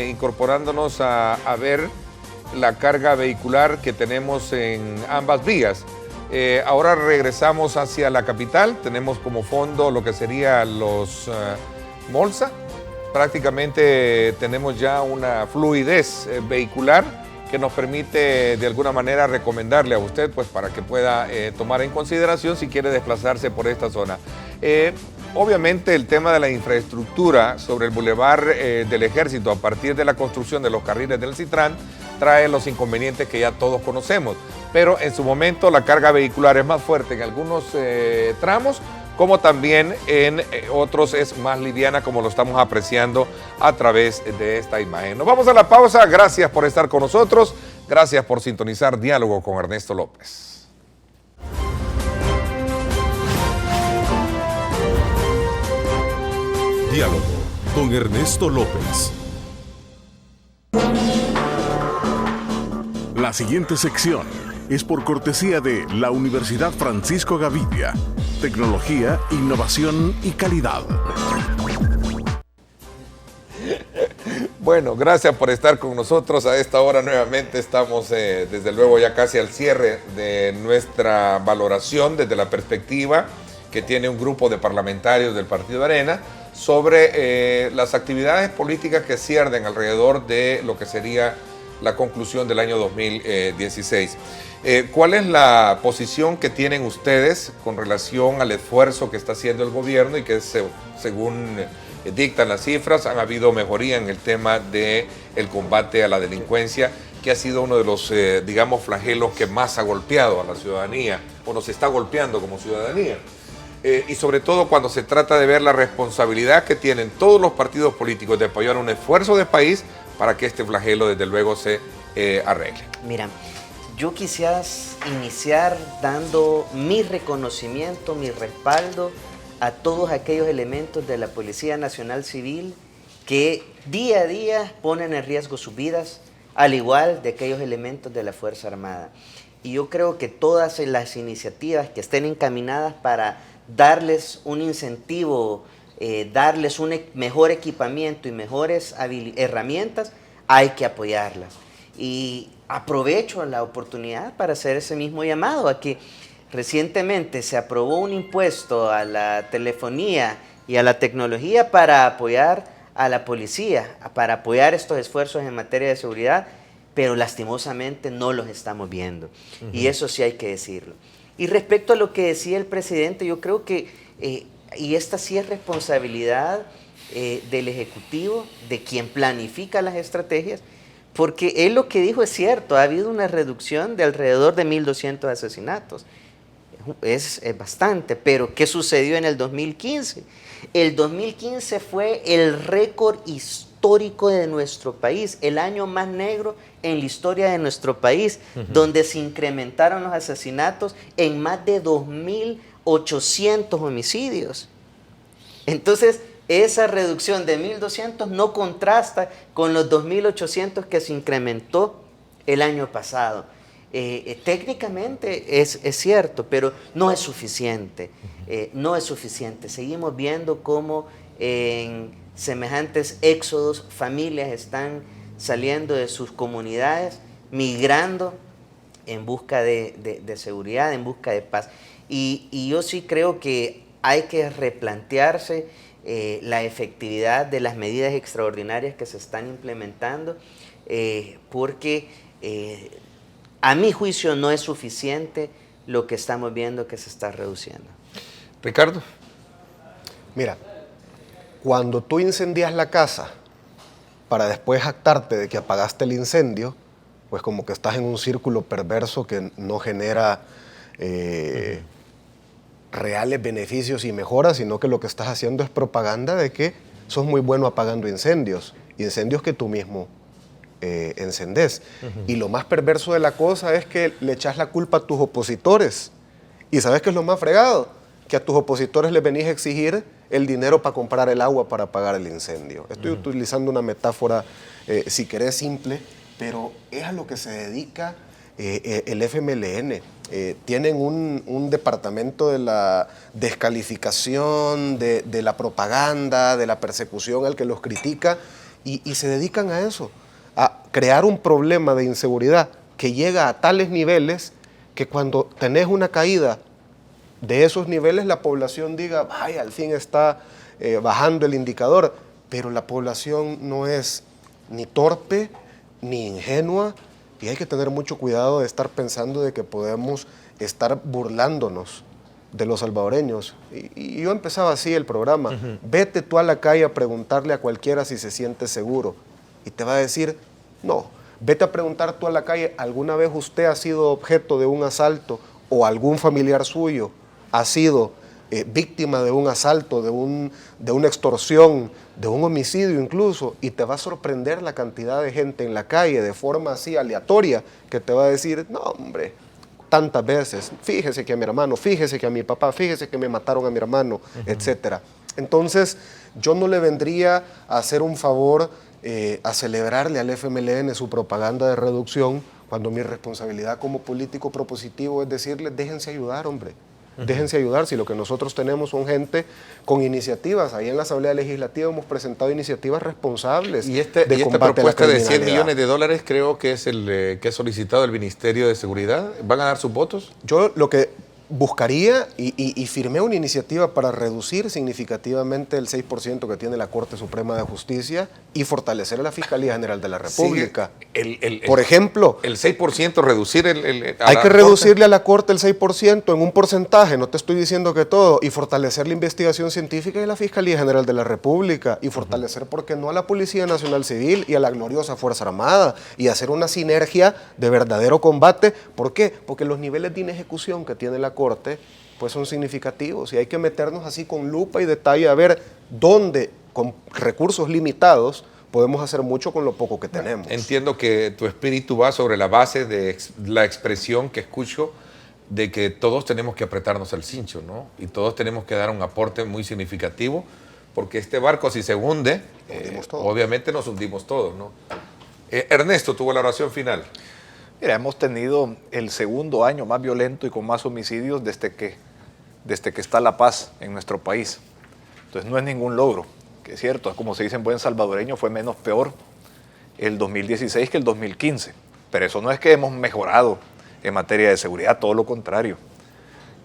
incorporándonos a ver la carga vehicular que tenemos en ambas vías. Ahora regresamos hacia la capital, tenemos como fondo lo que sería los Molsa. Prácticamente tenemos ya una fluidez vehicular que nos permite de alguna manera recomendarle a usted pues para que pueda tomar en consideración si quiere desplazarse por esta zona. Obviamente el tema de la infraestructura sobre el Boulevard del Ejército a partir de la construcción de los carriles del Citrán trae los inconvenientes que ya todos conocemos, pero en su momento la carga vehicular es más fuerte en algunos tramos, como también en otros es más liviana, como lo estamos apreciando a través de esta imagen. Nos vamos a la pausa, gracias por estar con nosotros, gracias por sintonizar Diálogo con Ernesto López. Diálogo con Ernesto López. La siguiente sección es por cortesía de la Universidad Francisco Gavidia. Tecnología, innovación y calidad. Bueno, gracias por estar con nosotros. A esta hora nuevamente estamos desde luego ya casi al cierre de nuestra valoración desde la perspectiva que tiene un grupo de parlamentarios del Partido Arena sobre las actividades políticas que ciernen alrededor de lo que sería la conclusión del año 2016. ¿Cuál es la posición que tienen ustedes con relación al esfuerzo que está haciendo el gobierno y que según dictan las cifras han habido mejoría en el tema del combate a la delincuencia, que ha sido uno de los, digamos, flagelos que más ha golpeado a la ciudadanía o nos está golpeando como ciudadanía? Y sobre todo cuando se trata de ver la responsabilidad que tienen todos los partidos políticos de apoyar un esfuerzo de país para que este flagelo desde luego se arregle. Mira, yo quisiera iniciar dando mi reconocimiento, mi respaldo a todos aquellos elementos de la Policía Nacional Civil que día a día ponen en riesgo sus vidas, al igual de aquellos elementos de la Fuerza Armada. Y yo creo que todas las iniciativas que estén encaminadas para darles un incentivo darles un mejor equipamiento y mejores herramientas, hay que apoyarlas. Y aprovecho la oportunidad para hacer ese mismo llamado a que recientemente se aprobó un impuesto a la telefonía y a la tecnología para apoyar a la policía, para apoyar estos esfuerzos en materia de seguridad, pero lastimosamente no los estamos viendo. Y eso sí hay que decirlo. Y respecto a lo que decía el presidente, yo creo que, y esta sí es responsabilidad del Ejecutivo, de quien planifica las estrategias, porque él lo que dijo es cierto, ha habido una reducción de alrededor de 1.200 asesinatos. Es bastante, pero ¿qué sucedió en el 2015? El 2015 fue el récord histórico de nuestro país, el año más negro en la historia de nuestro país, donde se incrementaron los asesinatos en más de 2.800 homicidios. Entonces, esa reducción de 1.200 no contrasta con los 2.800 que se incrementó el año pasado. Técnicamente es cierto, pero no es suficiente. No es suficiente. Seguimos viendo cómo en semejantes éxodos familias están saliendo de sus comunidades, migrando en busca de seguridad, en busca de paz. Y yo sí creo que hay que replantearse la efectividad de las medidas extraordinarias que se están implementando, porque a mi juicio no es suficiente lo que estamos viendo que se está reduciendo. Ricardo. Mira, cuando tú incendias la casa para después jactarte de que apagaste el incendio, pues como que estás en un círculo perverso que no genera reales beneficios y mejoras, sino que lo que estás haciendo es propaganda de que sos muy bueno apagando incendios que tú mismo encendés. Y lo más perverso de la cosa es que le echas la culpa a tus opositores. ¿Y sabes qué es lo más fregado? Que a tus opositores les venís a exigir el dinero para comprar el agua para apagar el incendio. Estoy utilizando una metáfora, si querés, simple, pero es a lo que se dedica el FMLN. Tienen un departamento de la descalificación, de la propaganda, de la persecución al que los critica, y se dedican a eso, a crear un problema de inseguridad que llega a tales niveles que cuando tenés una caída de esos niveles, la población diga, vaya, al fin está bajando el indicador, pero la población no es ni torpe ni ingenua, y hay que tener mucho cuidado de estar pensando de que podemos estar burlándonos de los salvadoreños. Y yo empezaba así el programa, vete tú a la calle a preguntarle a cualquiera si se siente seguro, y te va a decir, no. Vete a preguntar tú a la calle, ¿alguna vez usted ha sido objeto de un asalto o algún familiar suyo ha sido víctima de un asalto, de una extorsión, de un homicidio incluso? Y te va a sorprender la cantidad de gente en la calle de forma así aleatoria que te va a decir, no hombre, tantas veces, fíjese que a mi hermano, fíjese que a mi papá, fíjese que me mataron a mi hermano, etcétera. Entonces, yo no le vendría a hacer un favor a celebrarle al FMLN su propaganda de reducción, cuando mi responsabilidad como político propositivo es decirles, déjense ayudar, hombre. Déjense ayudar, si lo que nosotros tenemos son gente con iniciativas. Ahí en la Asamblea Legislativa hemos presentado iniciativas responsables y esta propuesta de $100 millones creo que es el que ha solicitado el Ministerio de Seguridad. ¿Van a dar sus votos? Yo lo que buscaría y firmé una iniciativa para reducir significativamente el 6% que tiene la Corte Suprema de Justicia y fortalecer a la Fiscalía General de la República. Por ejemplo, el 6% reducir hay que reducirle a la Corte el 6% en un porcentaje, no te estoy diciendo que todo, y fortalecer la investigación científica y la Fiscalía General de la República, y fortalecer, ¿por qué no?, a la Policía Nacional Civil y a la gloriosa Fuerza Armada, y hacer una sinergia de verdadero combate. ¿Por qué? Porque los niveles de inejecución que tiene la Corte pues son significativos, y hay que meternos así con lupa y detalle a ver dónde, con recursos limitados, podemos hacer mucho con lo poco que tenemos. Entiendo que tu espíritu va sobre la base de la expresión que escucho de que todos tenemos que apretarnos el cincho, ¿no? Y todos tenemos que dar un aporte muy significativo, porque este barco, si se hunde, obviamente nos hundimos todos, ¿no? Ernesto, tu valoración final. Mira, hemos tenido el segundo año más violento y con más homicidios desde que está la paz en nuestro país. Entonces no es ningún logro, que es cierto, como se dice en buen salvadoreño, fue menos peor el 2016 que el 2015, pero eso no es que hemos mejorado en materia de seguridad, todo lo contrario.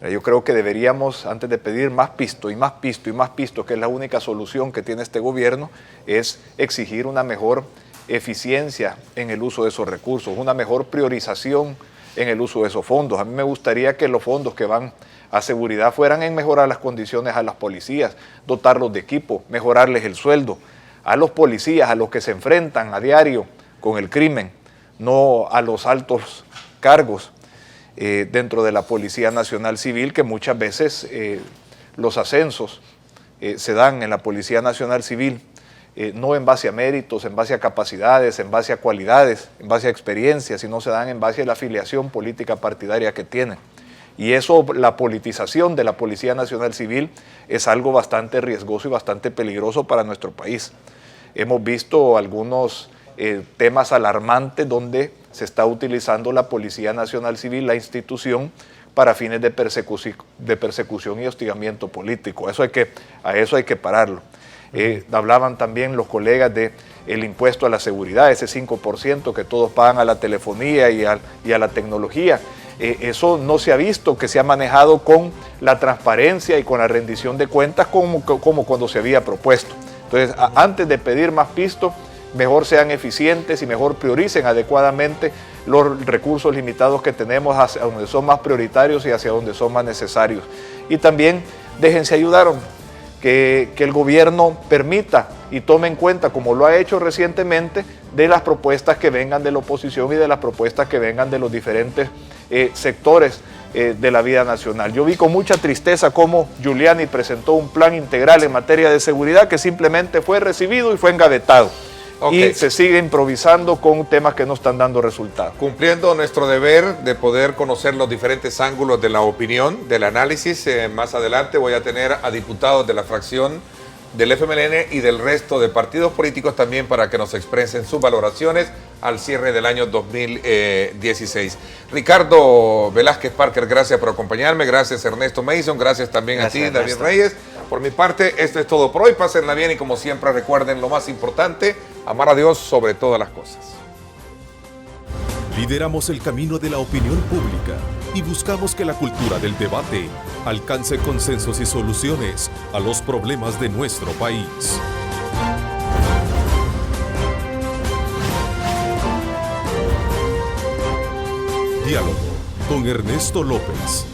Yo creo que deberíamos, antes de pedir más pisto y más pisto y más pisto, que es la única solución que tiene este gobierno, es exigir una mejor eficiencia en el uso de esos recursos, una mejor priorización en el uso de esos fondos. A mí me gustaría que los fondos que van a seguridad fueran en mejorar las condiciones a las policías, dotarlos de equipo, mejorarles el sueldo a los policías, a los que se enfrentan a diario con el crimen, no a los altos cargos dentro de la Policía Nacional Civil, que muchas veces los ascensos se dan en la Policía Nacional Civil no en base a méritos, en base a capacidades, en base a cualidades, en base a experiencias, sino se dan en base a la afiliación política partidaria que tienen. Y eso, la politización de la Policía Nacional Civil es algo bastante riesgoso y bastante peligroso para nuestro país. Hemos visto algunos temas alarmantes donde se está utilizando la Policía Nacional Civil, la institución, para fines de persecución y hostigamiento político. A eso hay que pararlo. Hablaban también los colegas del impuesto a la seguridad, ese 5% que todos pagan a la telefonía y a la tecnología. Eso no se ha visto que se ha manejado con la transparencia y con la rendición de cuentas como cuando se había propuesto. Entonces, antes de pedir más pisto, mejor sean eficientes y mejor prioricen adecuadamente los recursos limitados que tenemos hacia donde son más prioritarios y hacia donde son más necesarios. Y también déjense ayudar, que el gobierno permita y tome en cuenta, como lo ha hecho recientemente, de las propuestas que vengan de la oposición y de las propuestas que vengan de los diferentes sectores de la vida nacional. Yo vi con mucha tristeza cómo Giuliani presentó un plan integral en materia de seguridad que simplemente fue recibido y fue engavetado. Okay. Y se sigue improvisando con temas que no están dando resultados. Cumpliendo nuestro deber de poder conocer los diferentes ángulos de la opinión, del análisis, más adelante voy a tener a diputados de la fracción del FMLN y del resto de partidos políticos también para que nos expresen sus valoraciones al cierre del año 2016. Ricardo Velázquez Parker, gracias por acompañarme. Gracias Ernesto Mason, gracias también a ti, David Reyes. Por mi parte, esto es todo por hoy. Pásenla bien y como siempre recuerden lo más importante, amar a Dios sobre todas las cosas. Lideramos el camino de la opinión pública y buscamos que la cultura del debate alcance consensos y soluciones a los problemas de nuestro país. Diálogo con Ernesto López.